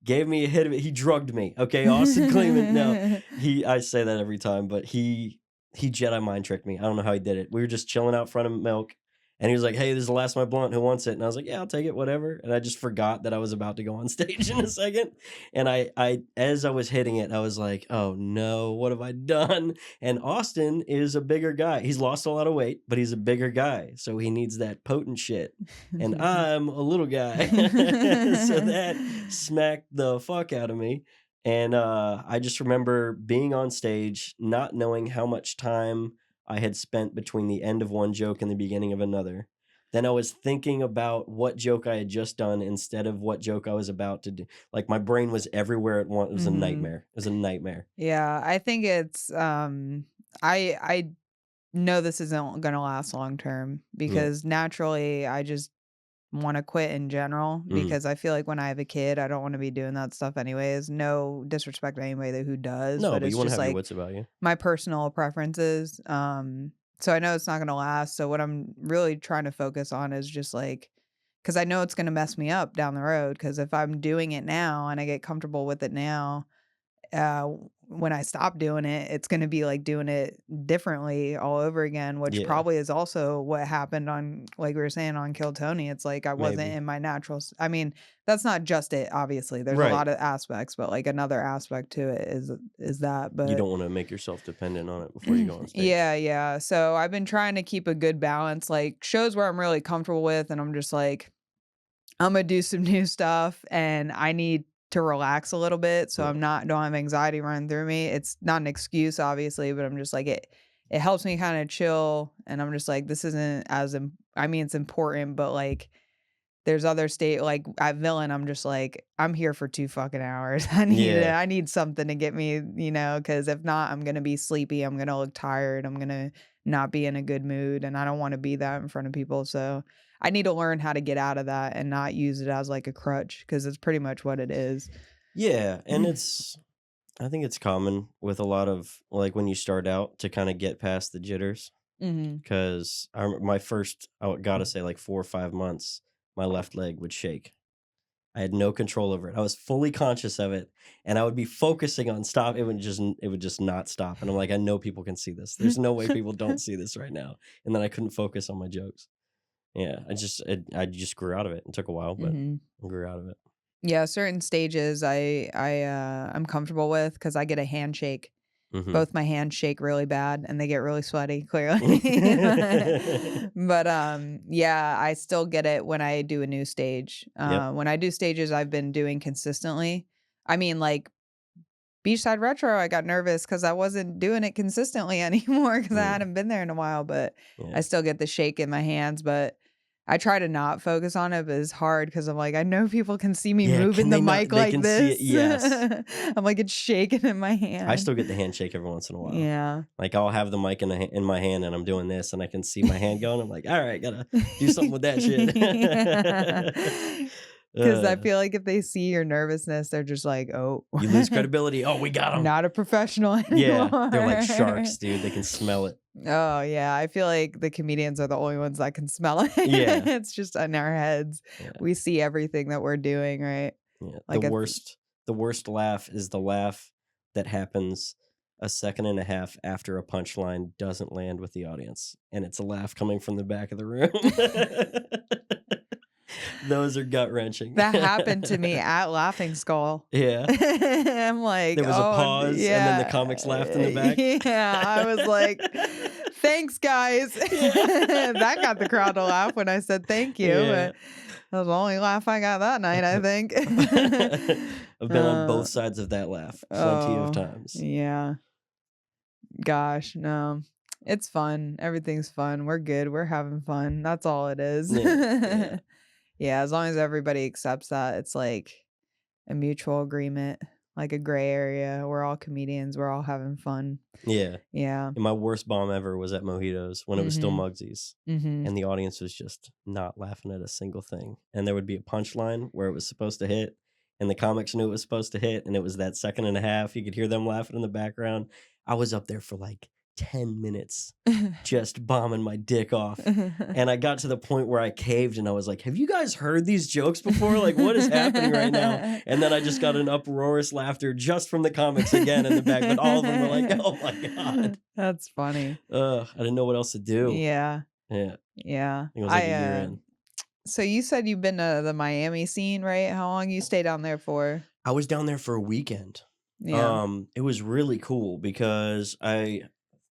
[SPEAKER 3] gave me a hit of it. He drugged me. Okay, Austin Kleeman. No, I say that every time, but he Jedi mind tricked me. I don't know how he did it. We were just chilling out front of Milk, and he was like, "Hey, this is the last of my blunt. Who wants it?" And I was like, "Yeah, I'll take it, whatever." And I just forgot that I was about to go on stage in a second. And I as I was hitting it, I was like, "Oh no, what have I done?" And Austin is a bigger guy. He's lost a lot of weight, but he's a bigger guy, so he needs that potent shit. And I'm a little guy, so that smacked the fuck out of me. And I just remember being on stage, not knowing how much time I had spent between the end of one joke and the beginning of another. Then I was thinking about what joke I had just done instead of what joke I was about to do. Like, my brain was everywhere at once. It was a nightmare. It was a nightmare.
[SPEAKER 2] Yeah, I think it's I know this isn't gonna last long term because naturally I just want to quit in general because I feel like when I have a kid, I don't want to be doing that stuff anyways. No disrespect to anybody who does,
[SPEAKER 3] No,
[SPEAKER 2] but
[SPEAKER 3] but
[SPEAKER 2] it's
[SPEAKER 3] you want to
[SPEAKER 2] just
[SPEAKER 3] have your
[SPEAKER 2] like
[SPEAKER 3] wits about you.
[SPEAKER 2] my personal preferences. So I know it's not going to last. So what I'm really trying to focus on is just like, because I know it's going to mess me up down the road. Because if I'm doing it now and I get comfortable with it now, when I stop doing it, it's going to be like doing it differently all over again, which probably is also what happened on, like we were saying, on Kill Tony. It's like I wasn't in my natural. I mean, that's not just it. Obviously, there's a lot of aspects, but like another aspect to it is that. But
[SPEAKER 3] you don't want to make yourself dependent on it before you go on stage.
[SPEAKER 2] Yeah. So I've been trying to keep a good balance, like shows where I'm really comfortable with, and I'm just like, I'm gonna do some new stuff, and I need to relax a little bit so don't have anxiety running through me. It's not an excuse, obviously, but I'm just like it helps me kind of chill, and I'm just like, this isn't as I mean, it's important, but like there's other state, like at Villain, I'm just like, I'm here for 2 fucking hours. I need something to get me, because if not, I'm gonna be sleepy, I'm gonna look tired, I'm gonna not be in a good mood, and I don't want to be that in front of people. So I need to learn how to get out of that and not use it as like a crutch, because it's pretty much what it is.
[SPEAKER 3] Yeah, and I think it's common with a lot of, like, when you start out to kind of get past the jitters. Because my first, I gotta say, like 4 or 5 months, my left leg would shake. I had no control over it. I was fully conscious of it, and I would be focusing on stop. It would just not stop. And I'm like, I know people can see this. There's no way people don't see this right now. And then I couldn't focus on my jokes. Yeah, I just grew out of it. It took a while, but I grew out of it.
[SPEAKER 2] Yeah, certain stages I'm comfortable with because I get a handshake. Both my hands shake really bad and they get really sweaty, clearly. But yeah, I still get it when I do a new stage. When I do stages I've been doing consistently. I mean, like Beachside Retro, I got nervous because I wasn't doing it consistently anymore because I hadn't been there in a while, but I still get the shake in my hands. But I try to not focus on it, but it's hard because I'm like, I know people can see me moving the mic like this.
[SPEAKER 3] Yes.
[SPEAKER 2] I'm like, it's shaking in my hand.
[SPEAKER 3] I still get the handshake every once in a while.
[SPEAKER 2] Yeah.
[SPEAKER 3] Like, I'll have the mic in my hand and I'm doing this and I can see my hand going. I'm like, all right, gotta do something with that shit.
[SPEAKER 2] Because I feel like if they see your nervousness, they're just like, oh.
[SPEAKER 3] You lose credibility. Oh, we got them.
[SPEAKER 2] Not a professional anymore.
[SPEAKER 3] Yeah, they're like sharks, dude. They can smell it.
[SPEAKER 2] Oh, yeah. I feel like the comedians are the only ones that can smell it.
[SPEAKER 3] Yeah.
[SPEAKER 2] It's just in our heads. Yeah. We see everything that we're doing, right?
[SPEAKER 3] Yeah. Like the worst laugh is the laugh that happens a second and a half after a punchline doesn't land with the audience. And it's a laugh coming from the back of the room. Those are gut-wrenching.
[SPEAKER 2] That happened to me at Laughing Skull.
[SPEAKER 3] Yeah.
[SPEAKER 2] I'm like,
[SPEAKER 3] there was a pause, and then the comics laughed in the back.
[SPEAKER 2] Yeah, I was like, thanks, guys. That got the crowd to laugh when I said thank you.
[SPEAKER 3] Yeah.
[SPEAKER 2] But that was the only laugh I got that night, I think.
[SPEAKER 3] I've been on both sides of that laugh plenty of times.
[SPEAKER 2] Yeah. Gosh, no. It's fun. Everything's fun. We're good. We're having fun. That's all it is. Yeah. Yeah, as long as everybody accepts that, it's like a mutual agreement, like a gray area. We're all comedians. We're all having fun.
[SPEAKER 3] Yeah.
[SPEAKER 2] Yeah.
[SPEAKER 3] And my worst bomb ever was at Mojitos when it was still Mugsy's. And the audience was just not laughing at a single thing. And there would be a punchline where it was supposed to hit, and the comics knew it was supposed to hit, and it was that second and a half. You could hear them laughing in the background. I was up there for like 10 minutes just bombing my dick off. And I got to the point where I caved and I was like, have you guys heard these jokes before? Like, what is happening right now? And then I just got an uproarious laughter just from the comics again in the back. But all of them were like, oh my God.
[SPEAKER 2] That's funny.
[SPEAKER 3] I didn't know what else to do.
[SPEAKER 2] Yeah.
[SPEAKER 3] Yeah.
[SPEAKER 2] Yeah.
[SPEAKER 3] It was like a year in.
[SPEAKER 2] So you said you've been to the Miami scene, right? How long you stay down there for?
[SPEAKER 3] I was down there for a weekend.
[SPEAKER 2] Yeah.
[SPEAKER 3] It was really cool because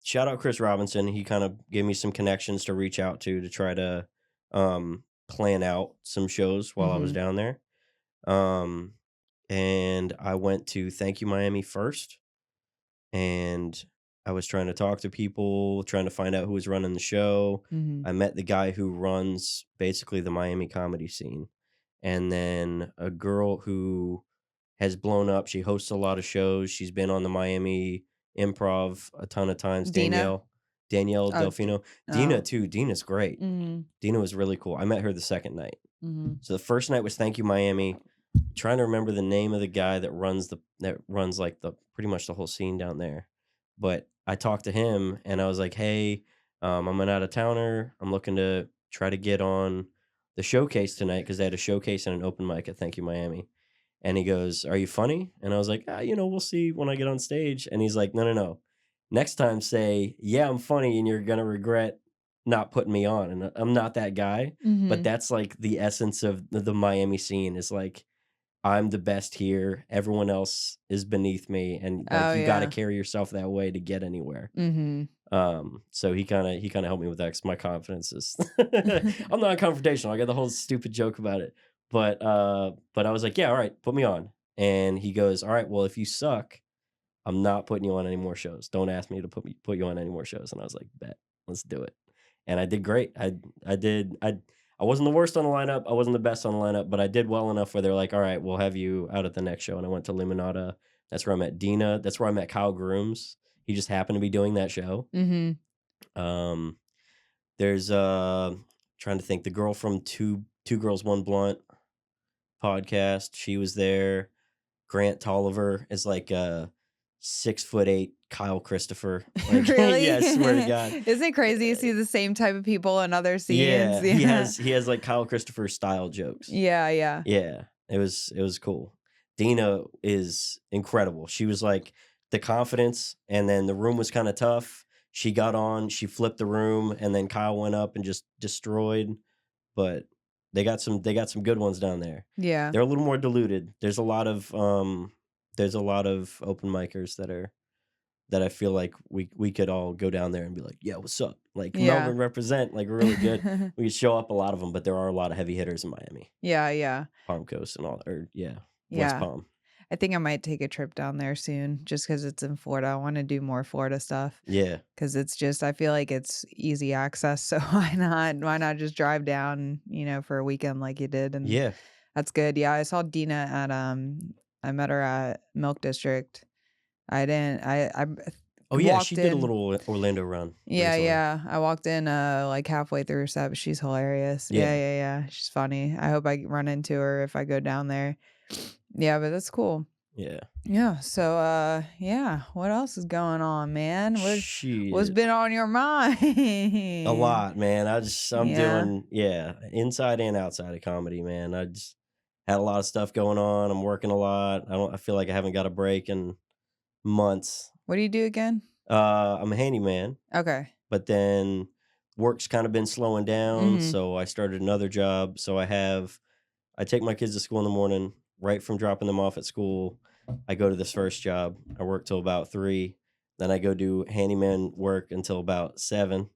[SPEAKER 3] shout out Chris Robinson. He kind of gave me some connections to reach out to try to plan out some shows while I was down there. And I went to Thank You Miami first. And I was trying to talk to people, trying to find out who was running the show. I met the guy who runs basically the Miami comedy scene. And then a girl who has blown up. She hosts a lot of shows. She's been on the Miami Improv a ton of times. Danielle Delfino. Dina too. Dina's great. Dina was really cool. I met her the second night. So the first night was Thank You Miami. Trying to remember the name of the guy that runs like the pretty much the whole scene down there. But I talked to him and I was like, hey, I'm an out of towner. I'm looking to try to get on the showcase tonight because they had a showcase and an open mic at Thank You Miami. And he goes, are you funny? And I was like, we'll see when I get on stage. And he's like, no. Next time say, yeah, I'm funny and you're going to regret not putting me on. And I'm not that guy. But that's like the essence of the Miami scene is like, I'm the best here. Everyone else is beneath me. And like, you got to carry yourself that way to get anywhere. So he kind of helped me with that because my confidence is, I'm not confrontational. I got the whole stupid joke about it. But I was like, yeah, all right, put me on. And he goes, all right, well, if you suck, I'm not putting you on any more shows. Don't ask me to put you on any more shows. And I was like, bet, let's do it. And I did great. I wasn't the worst on the lineup. I wasn't the best on the lineup, but I did well enough where they're like, all right, we'll have you out at the next show. And I went to Limonada. That's where I met Dina. That's where I met Kyle Grooms. He just happened to be doing that show. There's trying to think, the girl from Two Girls, One Blunt podcast. She was there. Grant Tolliver is like a 6'8" Kyle Christopher. Like,
[SPEAKER 2] really?
[SPEAKER 3] Yeah, I swear to God.
[SPEAKER 2] Isn't it crazy to see the same type of people in other scenes?
[SPEAKER 3] Yeah. He has like Kyle Christopher style jokes.
[SPEAKER 2] Yeah.
[SPEAKER 3] Yeah. It was cool. Dina is incredible. She was like the confidence, and then the room was kind of tough. She got on, she flipped the room, and then Kyle went up and just destroyed. But they got some good ones down there.
[SPEAKER 2] Yeah.
[SPEAKER 3] They're a little more diluted. There's a lot of open micers that I feel like we could all go down there and be like, yeah, what's up? Like, Melbourne represent, like, really good. We show up a lot of them, but there are a lot of heavy hitters in Miami.
[SPEAKER 2] Yeah.
[SPEAKER 3] Palm Coast and all, West Palm.
[SPEAKER 2] I think I might take a trip down there soon just because it's in Florida. I want to do more Florida stuff.
[SPEAKER 3] Yeah.
[SPEAKER 2] Because it's just, I feel like it's easy access. So why not just drive down, for a weekend like you did? And
[SPEAKER 3] yeah,
[SPEAKER 2] that's good. Yeah. I saw Dina at, I met her at Milk District. I
[SPEAKER 3] she did a little Orlando run.
[SPEAKER 2] Yeah. I walked in like halfway through her set, but she's hilarious. Yeah. She's funny. I hope I run into her if I go down there. Yeah, but that's cool. Yeah. So what else is going on, man? What's been on your mind?
[SPEAKER 3] A lot, man. I'm doing inside and outside of comedy, man. I just had a lot of stuff going on. I'm working a lot. I feel like I haven't got a break in months.
[SPEAKER 2] What do you do again?
[SPEAKER 3] I'm a handyman.
[SPEAKER 2] Okay.
[SPEAKER 3] But then work's kind of been slowing down, so I started another job. So I take my kids to school in the morning. Right from dropping them off at school, I go to this first job. I work till about 3. Then I go do handyman work until about 7.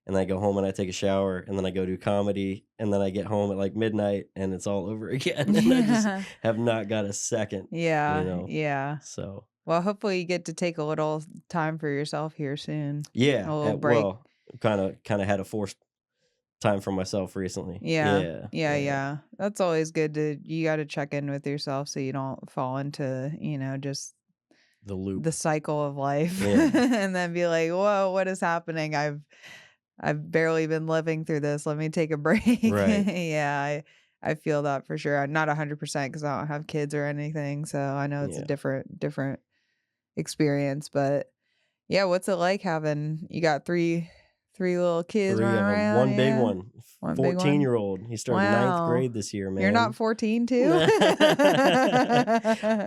[SPEAKER 3] And then I go home and I take a shower. And then I go do comedy. And then I get home at like midnight and it's all over again. And I just have not got a second.
[SPEAKER 2] Yeah. Yeah.
[SPEAKER 3] So.
[SPEAKER 2] Well, hopefully you get to take a little time for yourself here soon.
[SPEAKER 3] Yeah.
[SPEAKER 2] A little break.
[SPEAKER 3] Well, kind of had a forced time for myself recently.
[SPEAKER 2] Yeah. That's always good you got to check in with yourself so you don't fall into, just
[SPEAKER 3] the loop,
[SPEAKER 2] the cycle of life and then be like, whoa, what is happening? I've barely been living through this. Let me take a break.
[SPEAKER 3] Right.
[SPEAKER 2] Yeah. I feel that for sure. I'm not 100% because I don't have kids or anything. So I know it's a different experience, but Yeah, what's it like having, you got three little kids
[SPEAKER 3] 3
[SPEAKER 2] running
[SPEAKER 3] of them.
[SPEAKER 2] around?
[SPEAKER 3] One big
[SPEAKER 2] Yeah.
[SPEAKER 3] one.
[SPEAKER 2] One big one?
[SPEAKER 3] 14-year-old. He started 9th
[SPEAKER 2] Wow.
[SPEAKER 3] grade this year, man.
[SPEAKER 2] You're not 14 too?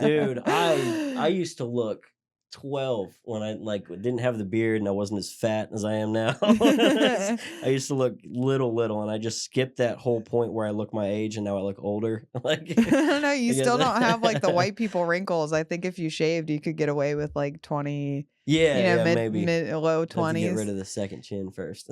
[SPEAKER 3] Dude, I used to look 12 when I didn't have the beard and I wasn't as fat as I am now. I used to look little, and I just skipped that whole point where I look my age and now I look older. Like,
[SPEAKER 2] no, you
[SPEAKER 3] I guess
[SPEAKER 2] still don't have like the white people wrinkles. I think if you shaved, you could get away with like 20,
[SPEAKER 3] yeah,
[SPEAKER 2] mid
[SPEAKER 3] maybe
[SPEAKER 2] low
[SPEAKER 3] Have to get rid
[SPEAKER 2] 20s.
[SPEAKER 3] of the second chin first.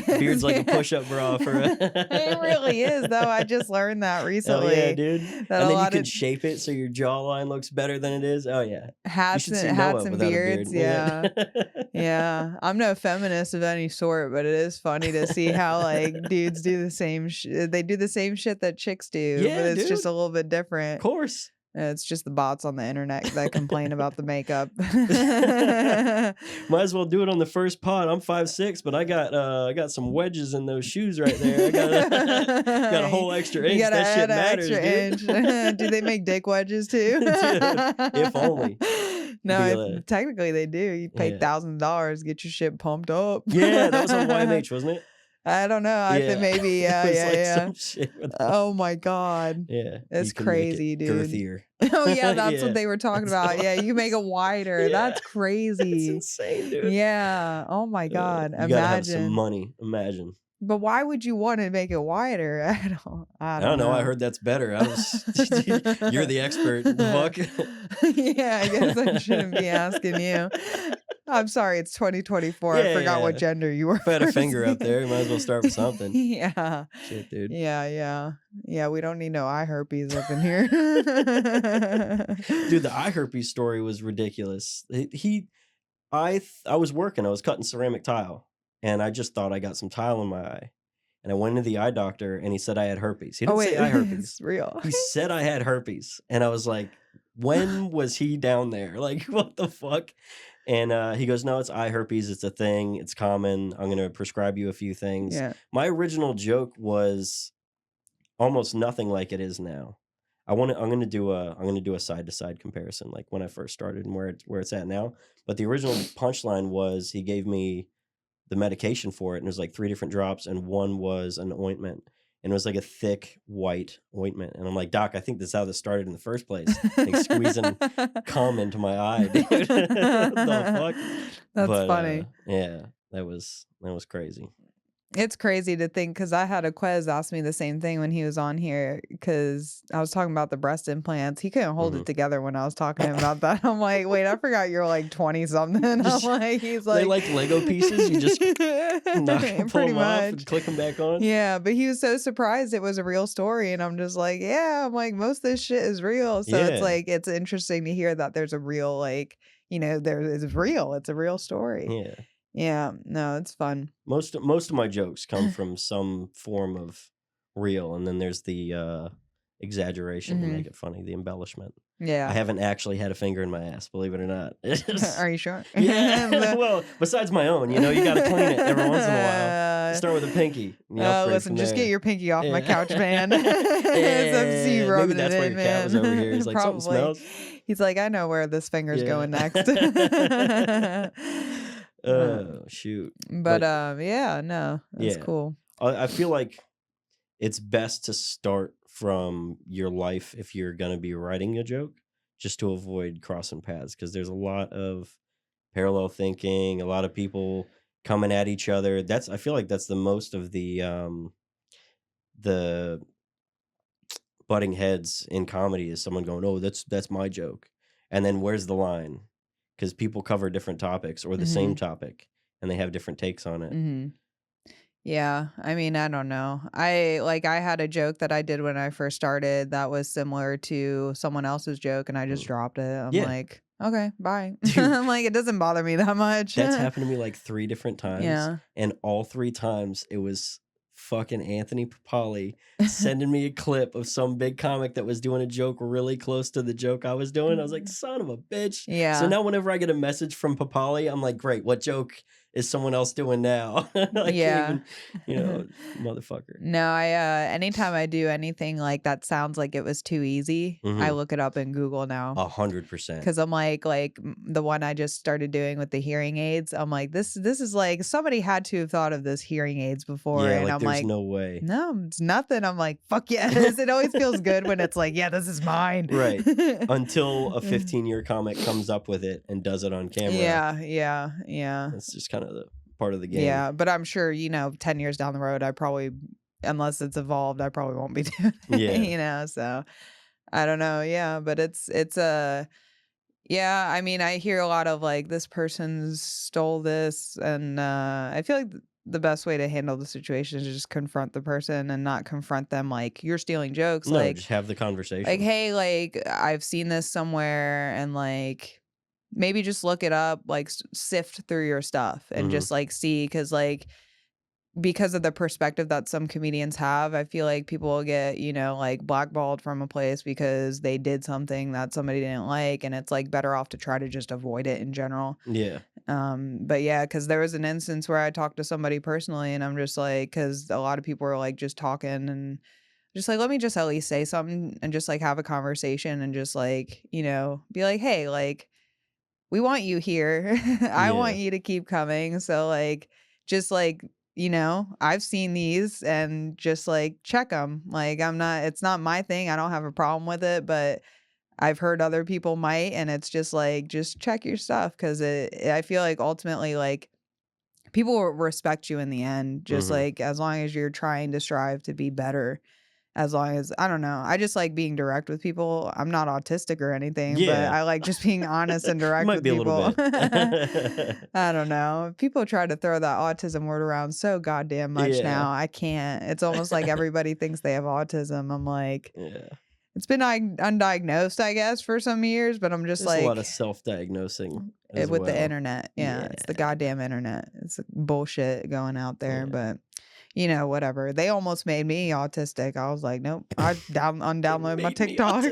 [SPEAKER 3] Beard's like a push-up bra for
[SPEAKER 2] It really is, though. I just learned that
[SPEAKER 3] Hell
[SPEAKER 2] recently.
[SPEAKER 3] yeah, dude.
[SPEAKER 2] That
[SPEAKER 3] And
[SPEAKER 2] a
[SPEAKER 3] then you
[SPEAKER 2] lot
[SPEAKER 3] can
[SPEAKER 2] of
[SPEAKER 3] shape it so your jawline looks better than it is. Oh yeah. You
[SPEAKER 2] hats
[SPEAKER 3] should see
[SPEAKER 2] and
[SPEAKER 3] Noah
[SPEAKER 2] hats and
[SPEAKER 3] without a
[SPEAKER 2] beards.
[SPEAKER 3] beard.
[SPEAKER 2] Yeah. Yeah. I'm no feminist of any sort, but it is funny to see how like dudes do the same they do the same shit that chicks do,
[SPEAKER 3] Yeah,
[SPEAKER 2] but it's just
[SPEAKER 3] dude.
[SPEAKER 2] a little bit
[SPEAKER 3] Of
[SPEAKER 2] different.
[SPEAKER 3] course.
[SPEAKER 2] It's just the bots on the internet that complain about the makeup.
[SPEAKER 3] Might as well do it on the first pod. I'm 5'6", but I got some wedges in those shoes right there. I got a whole extra inch.
[SPEAKER 2] You gotta
[SPEAKER 3] That shit
[SPEAKER 2] add an
[SPEAKER 3] matters,
[SPEAKER 2] extra
[SPEAKER 3] dude.
[SPEAKER 2] inch. Do they make dick wedges too?
[SPEAKER 3] Dude, if only.
[SPEAKER 2] No, technically they do. You pay
[SPEAKER 3] Yeah.
[SPEAKER 2] $1,000, get your shit pumped up.
[SPEAKER 3] Yeah, that was on YMH, wasn't it?
[SPEAKER 2] I don't know. I think maybe.
[SPEAKER 3] It was like
[SPEAKER 2] Yeah.
[SPEAKER 3] some shit with that.
[SPEAKER 2] Oh my god.
[SPEAKER 3] Yeah.
[SPEAKER 2] It's
[SPEAKER 3] you can make it
[SPEAKER 2] crazy, dude.
[SPEAKER 3] girthier.
[SPEAKER 2] Oh yeah, that's
[SPEAKER 3] Yeah.
[SPEAKER 2] what they were talking about. Yeah, you make it wider.
[SPEAKER 3] Yeah.
[SPEAKER 2] That's
[SPEAKER 3] It's
[SPEAKER 2] crazy.
[SPEAKER 3] insane, dude.
[SPEAKER 2] Yeah. Oh my god.
[SPEAKER 3] You gotta have some
[SPEAKER 2] Imagine.
[SPEAKER 3] money. Imagine.
[SPEAKER 2] But why would you want to make it wider? I don't know.
[SPEAKER 3] I heard that's better. You're the expert. The fuck?
[SPEAKER 2] Yeah, I guess I shouldn't be asking you. I'm sorry, it's 2024. I forgot what gender you were.
[SPEAKER 3] If I had a finger up there, you might as well start with something.
[SPEAKER 2] Yeah.
[SPEAKER 3] Shit, dude.
[SPEAKER 2] Yeah. We don't need no eye herpes up in here.
[SPEAKER 3] Dude, the eye herpes story was ridiculous. I was working. I was cutting ceramic tile, and I just thought I got some tile in my eye. And I went to the eye doctor, and he said I had herpes. He didn't say eye herpes.
[SPEAKER 2] It's real.
[SPEAKER 3] He said I had herpes, and I was like, when was he down there? Like, what the fuck? And he goes, no, it's eye herpes. It's a thing. It's common. I'm going to prescribe you a few things.
[SPEAKER 2] Yeah.
[SPEAKER 3] My original joke was almost nothing like it is now. I'm going to do a side to side comparison, like when I first started and where it's at now. But the original punchline was he gave me the medication for it, and it was like 3 different drops, and one was an ointment. And it was like a thick white ointment. And I'm like, Doc, I think this is how this started in the first place. Like squeezing cum into my eye, dude. What the fuck?
[SPEAKER 2] That's funny.
[SPEAKER 3] Yeah, that was crazy.
[SPEAKER 2] It's crazy to think, because I had a Quez ask me the same thing when he was on here, because I was talking about the breast implants. He couldn't hold it together when I was talking to him about that. I'm like, wait, I forgot you're like 20 something. I'm like, he's like,
[SPEAKER 3] they like Lego pieces. You just pull them off and click them back on.
[SPEAKER 2] Yeah, but he was so surprised it was a real story, and I'm just like, yeah. I'm like, most of this shit is real. So it's like, it's interesting to hear that there's a real, like, it's real. It's a real story.
[SPEAKER 3] Yeah.
[SPEAKER 2] Yeah, no, it's fun.
[SPEAKER 3] Most of my jokes come from some form of real, and then there's the exaggeration to make it funny, the embellishment.
[SPEAKER 2] Yeah.
[SPEAKER 3] I haven't actually had a finger in my ass, believe it or not.
[SPEAKER 2] Are you sure?
[SPEAKER 3] Yeah. Well, besides my own, you got to clean it every once in a while. Start with a pinky.
[SPEAKER 2] Listen, just get your pinky off my couch, man.
[SPEAKER 3] Maybe
[SPEAKER 2] rubbing
[SPEAKER 3] that's
[SPEAKER 2] it
[SPEAKER 3] why
[SPEAKER 2] in,
[SPEAKER 3] your cat was over here. He's like, something smells.
[SPEAKER 2] He's like, I know where this finger's going next.
[SPEAKER 3] Oh, shoot.
[SPEAKER 2] But yeah, no, that's cool.
[SPEAKER 3] I feel like it's best to start from your life if you're going to be writing a joke, just to avoid crossing paths, because there's a lot of parallel thinking, a lot of people coming at each other. I feel like that's the most of the butting heads in comedy, is someone going, oh, that's my joke. And then where's the line? Because people cover different topics or the same topic, and they have different takes on it.
[SPEAKER 2] Yeah, I mean, I don't know. I had a joke that I did when I first started that was similar to someone else's joke, and I just dropped it. I'm like, okay, bye. I'm like, it doesn't bother me that much.
[SPEAKER 3] That's happened to me like 3 different times.
[SPEAKER 2] Yeah.
[SPEAKER 3] And all 3 times it was fucking Anthony Papali sending me a clip of some big comic that was doing a joke really close to the joke I was doing. I was like, son of a bitch.
[SPEAKER 2] Yeah.
[SPEAKER 3] So now whenever I get a message from Papali, I'm like, great, what joke is someone else doing now? I can't even, motherfucker.
[SPEAKER 2] No, I anytime I do anything like that sounds like it was too easy, I look it up in Google now.
[SPEAKER 3] 100%.
[SPEAKER 2] Because I'm like the one I just started doing with the hearing aids. I'm like, this is like somebody had to have thought of this hearing aids before.
[SPEAKER 3] Yeah,
[SPEAKER 2] and
[SPEAKER 3] like
[SPEAKER 2] I'm
[SPEAKER 3] there's
[SPEAKER 2] like,
[SPEAKER 3] no way.
[SPEAKER 2] no, it's nothing. I'm like, fuck yes. It always feels good when it's like, yeah, this is mine.
[SPEAKER 3] Right. Until a 15-year comic comes up with it and does it on camera.
[SPEAKER 2] Yeah.
[SPEAKER 3] That's just kind of the part of the game.
[SPEAKER 2] Yeah, but I'm sure, 10 years down the road, I probably, unless it's evolved, I probably won't be doing it,
[SPEAKER 3] Yeah.
[SPEAKER 2] so I don't know. Yeah, but it's yeah, I mean, I hear a lot of like, this person stole this, and I feel like the best way to handle the situation is to just confront the person and not confront them like, you're stealing jokes.
[SPEAKER 3] No,
[SPEAKER 2] Like,
[SPEAKER 3] just have the conversation.
[SPEAKER 2] like, hey, like, I've seen this somewhere, and like, maybe just look it up, like sift through your stuff and just like see, because of the perspective that some comedians have, I feel like people will get, like blackballed from a place because they did something that somebody didn't like, and it's like better off to try to just avoid it in general.
[SPEAKER 3] Yeah.
[SPEAKER 2] But yeah, because there was an instance where I talked to somebody personally, and I'm just like, because a lot of people are like just talking, and just like, let me just at least say something and just like have a conversation and just like, be like, hey, like, we want you here. I want you to keep coming. So like, just like, I've seen these, and just like check them. Like, it's not my thing. I don't have a problem with it, but I've heard other people might, and it's just like, just check your stuff. Cause I feel like ultimately, like, people will respect you in the end, just like, as long as you're trying to strive to be better. As long as, I don't know, I just like being direct with people. I'm not autistic or anything, but I like just being honest and direct with people.
[SPEAKER 3] Might be a little bit.
[SPEAKER 2] I don't know. People try to throw that autism word around so goddamn much now. I can't. It's almost like everybody thinks they have autism. I'm like, it's been undiagnosed, I guess, for some years, but I'm just
[SPEAKER 3] There's
[SPEAKER 2] like,
[SPEAKER 3] a lot of self-diagnosing
[SPEAKER 2] with the internet. Yeah, it's the goddamn internet. It's bullshit going out there, but whatever. They almost made me autistic. I was like, nope. I undownload my TikTok.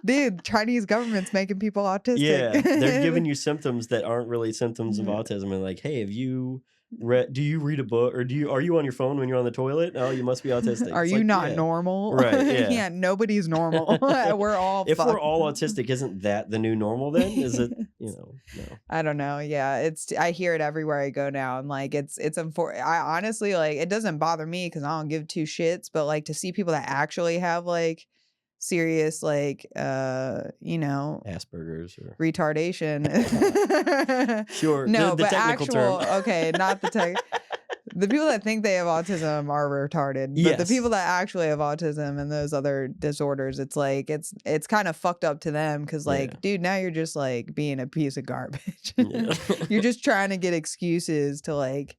[SPEAKER 2] Dude, Chinese government's making people autistic.
[SPEAKER 3] Yeah, they're giving you symptoms that aren't really symptoms of autism. And like, hey, have you do you read a book, or are you on your phone when you're on the toilet? Oh, you must be autistic.
[SPEAKER 2] Are you not normal?
[SPEAKER 3] Right. Yeah.
[SPEAKER 2] Nobody's normal. We're all
[SPEAKER 3] if we're all autistic, isn't that the new normal then? Is it, no.
[SPEAKER 2] I don't know. Yeah. I hear it everywhere I go now. And like, it's I honestly, like, it doesn't bother me because I don't give two shits, but like, to see people that actually have like serious, like,
[SPEAKER 3] Asperger's or
[SPEAKER 2] retardation.
[SPEAKER 3] Sure.
[SPEAKER 2] No,
[SPEAKER 3] the
[SPEAKER 2] but
[SPEAKER 3] technical term.
[SPEAKER 2] Okay, not the tech. The people that think they have autism are retarded. But the people that actually have autism and those other disorders, it's like, it's kind of fucked up to them because, like, dude, now you're just like being a piece of garbage. You're just trying to get excuses to like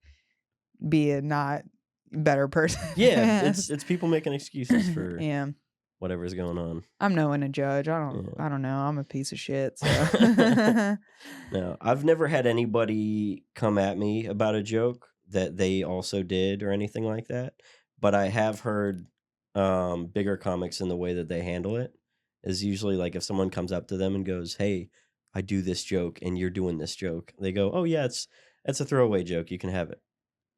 [SPEAKER 2] be a not better person.
[SPEAKER 3] Yeah, it's people making excuses for whatever's going on.
[SPEAKER 2] I'm no one to judge. I don't know. I'm a piece of shit. So.
[SPEAKER 3] No, I've never had anybody come at me about a joke that they also did or anything like that. But I have heard bigger comics in the way that they handle it is usually like if someone comes up to them and goes, hey, I do this joke and you're doing this joke. They go, oh yeah, it's a throwaway joke. You can have it.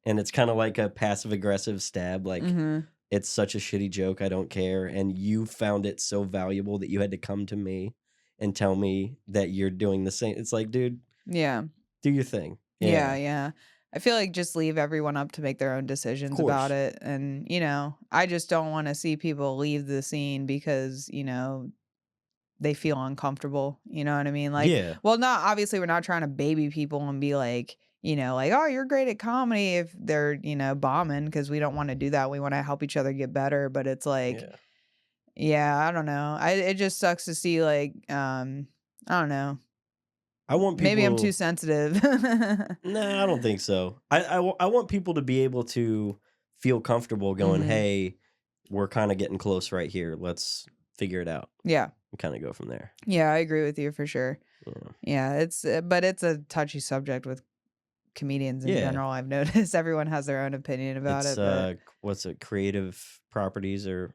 [SPEAKER 3] And it's kind of like a passive aggressive stab. Like it's such a shitty joke. I don't care. And you found it so valuable that you had to come to me and tell me that you're doing the same. It's like, dude, do your thing.
[SPEAKER 2] Yeah. I feel like just leave everyone up to make their own decisions about it. And, I just don't want to see people leave the scene because, they feel uncomfortable. You know what I mean? Like, well, obviously we're not trying to baby people and be like, like, oh, you're great at comedy if they're, bombing, because we don't want to do that. We want to help each other get better. But it's like, I don't know. It just sucks to see, like, I don't know.
[SPEAKER 3] I want people...
[SPEAKER 2] Maybe I'm too sensitive.
[SPEAKER 3] No, I don't think so. I want people to be able to feel comfortable going, hey, we're kind of getting close right here. Let's figure it out.
[SPEAKER 2] Yeah.
[SPEAKER 3] And kind of go from there.
[SPEAKER 2] Yeah, I agree with you for sure. Yeah, but it's a touchy subject with comedians in general. I've noticed everyone has their own opinion about it. But...
[SPEAKER 3] what's it? Creative properties or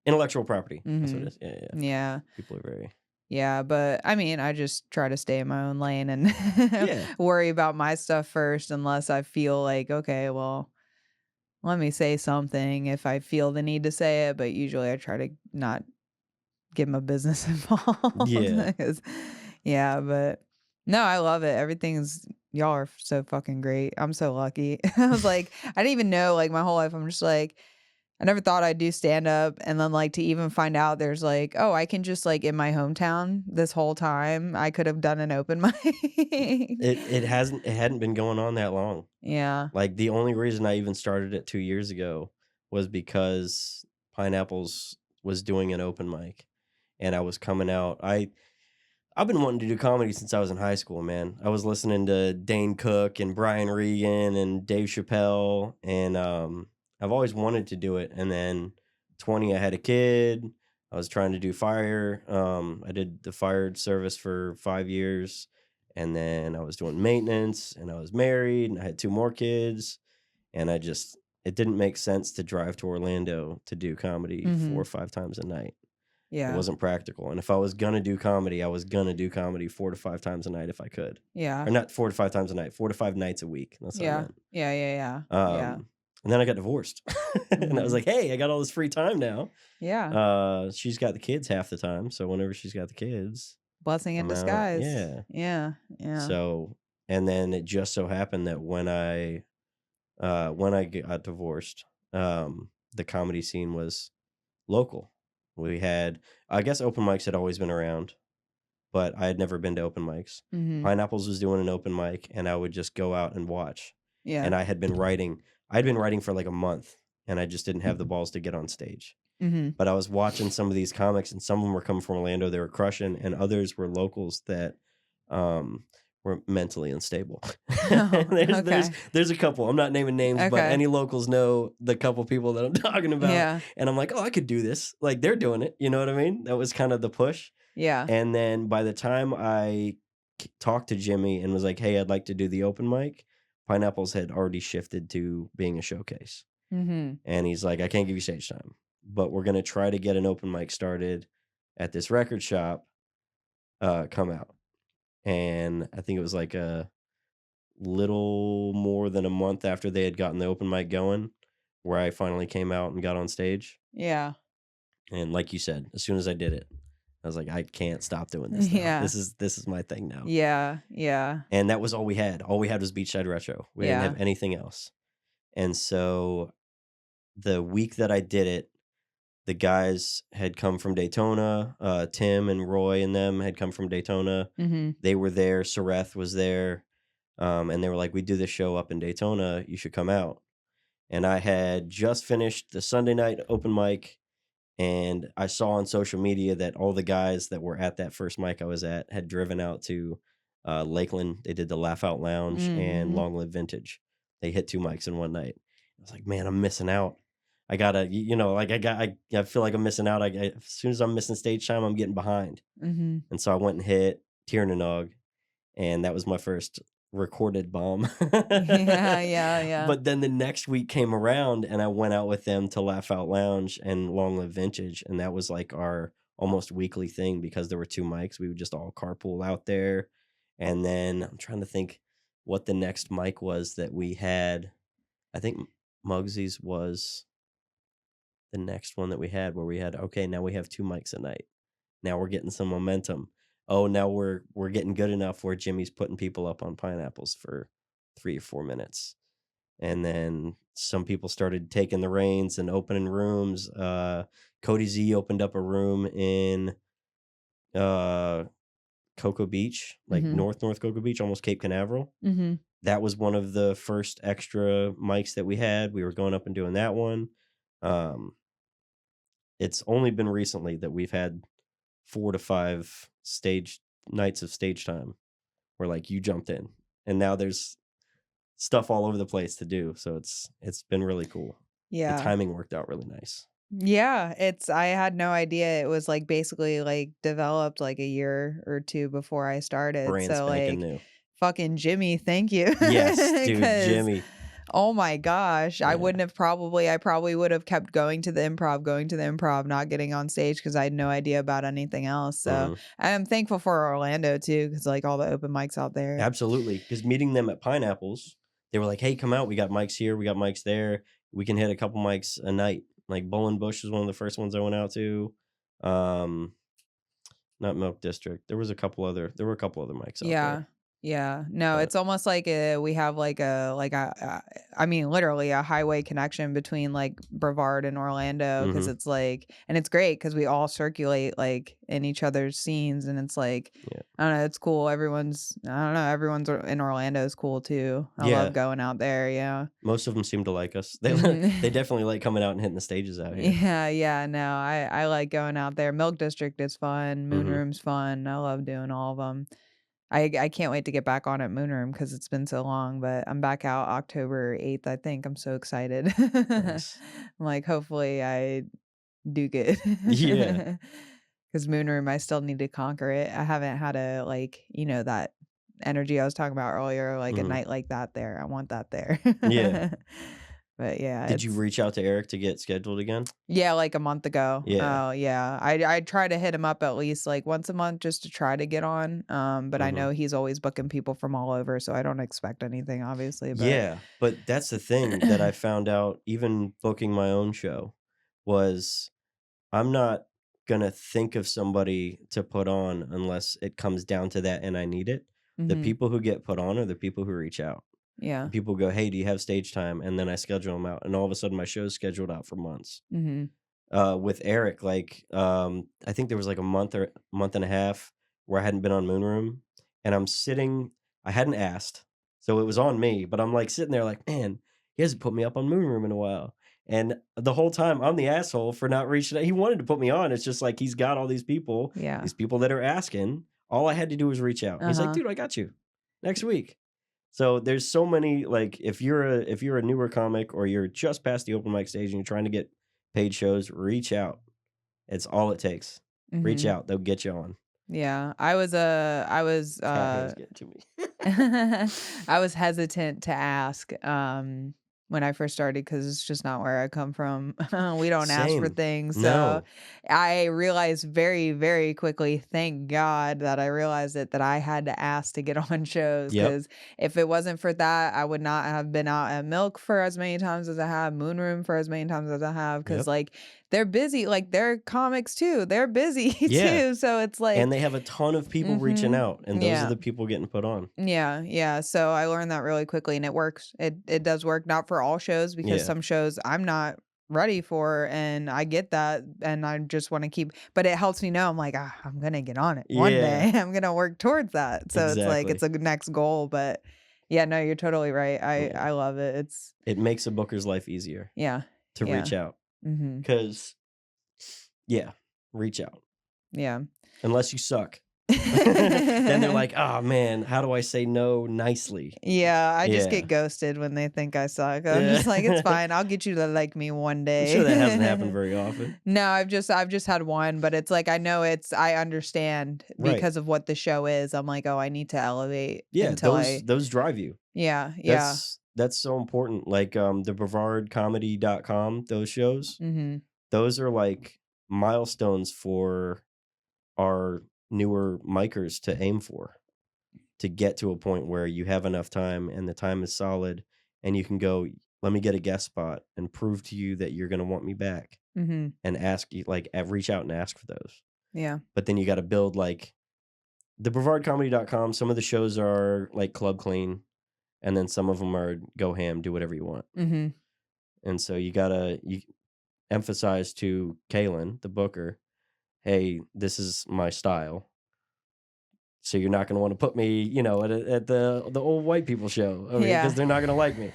[SPEAKER 3] intellectual property. That's what it is. Yeah.
[SPEAKER 2] Yeah.
[SPEAKER 3] People are very...
[SPEAKER 2] Yeah, but I mean, I just try to stay in my own lane and
[SPEAKER 3] Yeah.
[SPEAKER 2] worry about my stuff first unless I feel like, okay, well, let me say something if I feel the need to say it, but usually I try to not get my business
[SPEAKER 3] Yeah.
[SPEAKER 2] involved. 'Cause- yeah, but no, I love it. Everything's y'all are so fucking great. I'm so lucky. I was like, I didn't even know like my whole life. I'm just like, I never thought I'd do stand up, and then like to even find out there's like, oh, I can just like in my hometown this whole time I could have done an open mic.
[SPEAKER 3] It hadn't been going on that long.
[SPEAKER 2] Yeah.
[SPEAKER 3] Like the only reason I even started it 2 years ago was because Pineapples was doing an open mic and I was coming out. I've been wanting to do comedy since I was in high school, man. I was listening to Dane Cook and Brian Regan and Dave Chappelle, and I've always wanted to do it. And then 20, I had a kid. I was trying to do fire. I did the fire service for 5 years, and then I was doing maintenance, and I was married, and I had 2 more kids, and it didn't make sense to drive to Orlando to do comedy 4 or 5 times a night. It
[SPEAKER 2] Yeah.
[SPEAKER 3] wasn't practical. And if I was going to do comedy, I was going to do comedy 4 to 5 times a night if I could.
[SPEAKER 2] Yeah.
[SPEAKER 3] Or not 4 to 5 times a night, 4 to 5 nights a week. That's what I
[SPEAKER 2] Yeah.
[SPEAKER 3] meant.
[SPEAKER 2] Yeah.
[SPEAKER 3] And then I got divorced. And I was like, hey, I got all this free time now.
[SPEAKER 2] Yeah.
[SPEAKER 3] She's got the kids half the time. So whenever she's got the kids,
[SPEAKER 2] Blessing in
[SPEAKER 3] I'm out.
[SPEAKER 2] disguise.
[SPEAKER 3] Yeah.
[SPEAKER 2] Yeah.
[SPEAKER 3] So, and then it just so happened that when I got divorced, the comedy scene was local. We had, I guess open mics had always been around, but I had never been to open mics.
[SPEAKER 2] Mm-hmm.
[SPEAKER 3] Pineapples was doing an open mic, and I would just go out and watch.
[SPEAKER 2] Yeah.
[SPEAKER 3] And I'd been writing for like a month, and I just didn't have the balls to get on stage.
[SPEAKER 2] Mm-hmm.
[SPEAKER 3] But I was watching some of these comics, and some of them were coming from Orlando. They were crushing, and others were locals that were mentally unstable. There's a couple. I'm not naming names, but any locals know the couple people that I'm talking about.
[SPEAKER 2] Yeah.
[SPEAKER 3] And I'm like, oh, I could do this. Like they're doing it. You know what I mean? That was kind of the push.
[SPEAKER 2] Yeah.
[SPEAKER 3] And then by the time I talked to Jimmy and was like, hey, I'd like to do the open mic, Pineapples had already shifted to being a showcase.
[SPEAKER 2] Mm-hmm.
[SPEAKER 3] And he's like, I can't give you stage time, but we're going to try to get an open mic started at this record shop. Come out. And I think it was like a little more than a month after they had gotten the open mic going where I finally came out and got on stage.
[SPEAKER 2] Yeah.
[SPEAKER 3] And like you said, as soon as I did it, I was like, I can't stop doing this now.
[SPEAKER 2] Yeah.
[SPEAKER 3] This is my thing now.
[SPEAKER 2] Yeah. Yeah.
[SPEAKER 3] And that was all we had. All we had was Beachside Retro. We didn't have anything else. And so the week that I did it, the guys had come from Daytona. Tim and Roy and them had come from Daytona.
[SPEAKER 2] Mm-hmm.
[SPEAKER 3] They were there. Sareth was there. And they were like, we do this show up in Daytona. You should come out. And I had just finished the Sunday night open mic. And I saw on social media that all the guys that were at that first mic I was at had driven out to Lakeland. They did the Laugh Out Lounge and Long Live Vintage. They hit 2 mics in one night. I was like, man, I'm missing out. I gotta, I feel like I'm missing out. As soon as I'm missing stage time, I'm getting behind.
[SPEAKER 2] Mm-hmm.
[SPEAKER 3] And so I went and hit Tiernanog, and that was my first recorded bomb.
[SPEAKER 2] Yeah.
[SPEAKER 3] But then the next week came around, and I went out with them to Laugh Out Lounge and Long Live Vintage, and that was like our almost weekly thing because there were 2 mics. We would just all carpool out there. And then I'm trying to think what the next mic was that we had. I think Muggsy's was the next one that we had, where we had, okay, now we have 2 mics a night. Now we're getting some momentum. Oh, now we're getting good enough where Jimmy's putting people up on Pineapples for 3 or 4 minutes. And then some people started taking the reins and opening rooms. Cody Z opened up a room in Cocoa Beach, like North Cocoa Beach, almost Cape Canaveral.
[SPEAKER 2] Mm-hmm.
[SPEAKER 3] That was one of the first extra mics that we had. We were going up and doing that one. It's only been recently that we've had 4 to 5 stage nights of stage time where like you jumped in, and now there's stuff all over the place to do. So it's been really cool.
[SPEAKER 2] Yeah.
[SPEAKER 3] The timing worked out really nice.
[SPEAKER 2] Yeah, I had no idea it was like basically like developed like a year or 2 before I started.
[SPEAKER 3] Brand
[SPEAKER 2] so
[SPEAKER 3] spanking
[SPEAKER 2] like
[SPEAKER 3] new.
[SPEAKER 2] fucking Jimmy, thank you.
[SPEAKER 3] Yes, dude, Jimmy.
[SPEAKER 2] Oh my gosh. I
[SPEAKER 3] Yeah.
[SPEAKER 2] probably would have kept going to the improv, not getting on stage because I had no idea about anything else. So I'm thankful for Orlando too, because like all the open mics out there.
[SPEAKER 3] Absolutely. Because meeting them at Pineapples, they were like, hey, come out. We got mics here. We got mics there. We can hit a couple mics a night. Like Bowling Bush was one of the first ones I went out to. Not Milk District. There were a couple other mics out there.
[SPEAKER 2] Yeah. No, it's almost like we have I mean, literally a highway connection between like Brevard and Orlando because it's like, and it's great because we all circulate like in each other's scenes, and it's like, I don't know, it's cool. Everyone's in Orlando is cool too. I love going out there. Yeah.
[SPEAKER 3] Most of them seem to like us. They definitely like coming out and hitting the stages out here.
[SPEAKER 2] Yeah. No, I like going out there. Milk District is fun. Moon Room's fun. I love doing all of them. I can't wait to get back on at Moon Room because it's been so long, but I'm back out October 8th, I think. I'm so excited.
[SPEAKER 3] Nice.
[SPEAKER 2] I'm like, hopefully I do good.
[SPEAKER 3] Yeah.
[SPEAKER 2] Because Moon Room, I still need to conquer it. I haven't had that energy I was talking about earlier, like a night like that there. I want that there.
[SPEAKER 3] Yeah.
[SPEAKER 2] But yeah.
[SPEAKER 3] Did you reach out to Eric to get scheduled again?
[SPEAKER 2] Yeah, like a month ago.
[SPEAKER 3] Yeah.
[SPEAKER 2] Oh, yeah. I try to hit him up at least like once a month just to try to get on. But I know he's always booking people from all over, so I don't expect anything, obviously. But
[SPEAKER 3] Yeah, but that's the thing that I found out even booking my own show was I'm not gonna think of somebody to put on unless it comes down to that and I need it. The people who get put on are the people who reach out.
[SPEAKER 2] Yeah.
[SPEAKER 3] People go, hey, do you have stage time? And then I schedule them out. And all of a sudden my show's scheduled out for months. With Eric, like, I think there was like a month and a half where I hadn't been on Moon Room. And I hadn't asked. So it was on me. But I'm like sitting there like, man, he hasn't put me up on Moon Room in a while. And the whole time I'm the asshole for not reaching out. He wanted to put me on. It's just like he's got all these people.
[SPEAKER 2] Yeah.
[SPEAKER 3] These people that are asking. All I had to do was reach out. He's like, dude, I got you. Next week. So there's so many, like, if you're a newer comic or you're just past the open mic stage and you're trying to get paid shows, reach out. It's all it takes. Reach out. They'll get you on.
[SPEAKER 2] Yeah. I was
[SPEAKER 3] Getting to me.
[SPEAKER 2] I was hesitant to ask when I first started because it's just not where I come from. We don't ask for
[SPEAKER 3] Same.
[SPEAKER 2] things. So
[SPEAKER 3] No.
[SPEAKER 2] I realized very, very quickly, thank God that I realized it, that I had to ask to get on shows.
[SPEAKER 3] Yep.
[SPEAKER 2] Because if it wasn't for that, I would not have been out at Milk for as many times as I have, Moon Room for as many times as I have. Because like they're busy, like they're comics too. They're busy too. So it's like,
[SPEAKER 3] and they have a ton of people reaching out, and those are the people getting put on.
[SPEAKER 2] Yeah. So I learned that really quickly, and it works. It does work, not for all shows, because some shows I'm not ready for, and I get that, and I just want to keep, but it helps me know I'm like, I'm gonna get on it one day. I'm gonna work towards that. So it's like it's a next goal. But yeah, no, you're totally right. I love it.
[SPEAKER 3] It makes a booker's life easier. To reach out. Because reach out. Unless you suck. Then they're like, oh man, how do I say no nicely?
[SPEAKER 2] I just get ghosted when they think I suck. I'm just like, it's fine, I'll get you to like me one day.
[SPEAKER 3] I'm sure that hasn't happened very often.
[SPEAKER 2] No, I've just had one, but it's like, I know I understand because of what the show is. I'm like, oh, I need to elevate.
[SPEAKER 3] Those drive you. That's so important. Like the BrevardComedy.com, those shows, those are like milestones for our newer micers to aim for, to get to a point where you have enough time and the time is solid and you can go, let me get a guest spot and prove to you that you're going to want me back, and ask you, like, reach out and ask for those. But then you got to build, like, the BrevardComedy.com, some of the shows are like club clean, and then some of them are go ham, do whatever you want. And so you emphasize to Kaylin, the booker, hey, this is my style. So you're not going to want to put me, at the old white people show, because they're not going to like me.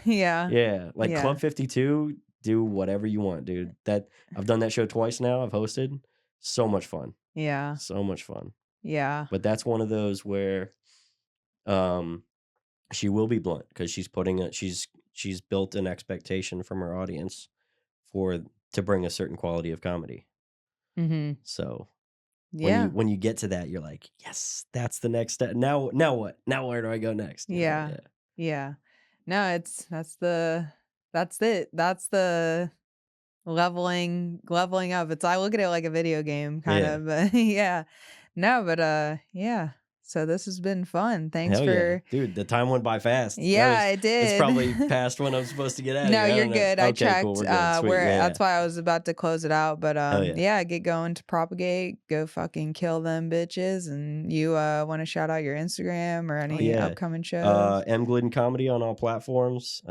[SPEAKER 3] Like Club 52, do whatever you want, dude. That I've done that show twice now. I've hosted. So much fun. So much fun. But that's one of those where she will be blunt, because she's built an expectation from her audience to bring a certain quality of comedy. So when you get to that, you're like, yes, that's the next step. Now what? Now where do I go next?
[SPEAKER 2] Yeah. No, that's it. That's the leveling up. I look at it like a video game kind
[SPEAKER 3] Yeah.
[SPEAKER 2] of, but yeah. No, but yeah. So this has been fun. Thanks
[SPEAKER 3] Hell yeah.
[SPEAKER 2] for
[SPEAKER 3] Dude, the time went by fast.
[SPEAKER 2] Yeah, it did.
[SPEAKER 3] It's probably past when I'm supposed to get out of
[SPEAKER 2] No,
[SPEAKER 3] here. I
[SPEAKER 2] you're
[SPEAKER 3] don't know.
[SPEAKER 2] good. I
[SPEAKER 3] Okay,
[SPEAKER 2] checked.
[SPEAKER 3] cool. We're good. Sweet.
[SPEAKER 2] That's why I was about to close it out. But
[SPEAKER 3] yeah.
[SPEAKER 2] yeah, get going to propagate. Go fucking kill them bitches. And you want to shout out your Instagram or any upcoming shows?
[SPEAKER 3] M Gladden Comedy on all platforms.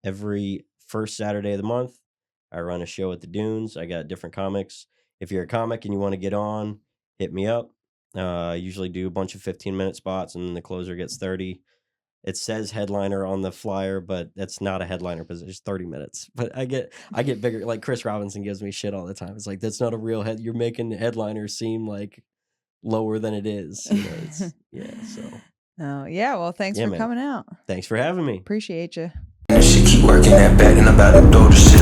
[SPEAKER 3] Every first Saturday of the month, I run a show at the Dunes. I got different comics. If you're a comic and you want to get on, hit me up. I usually do a bunch of 15-minute spots, and then the closer gets 30. It says headliner on the flyer, but that's not a headliner position. It's 30 minutes. But I get bigger. Like Chris Robinson gives me shit all the time. It's like, that's not a real head. You're making headliners seem like lower than it is. You know, it's so.
[SPEAKER 2] Oh yeah. Well, thanks for coming out.
[SPEAKER 3] Thanks for having me.
[SPEAKER 2] Appreciate you.
[SPEAKER 4] And she keep working that back, and I'm about to throw the shit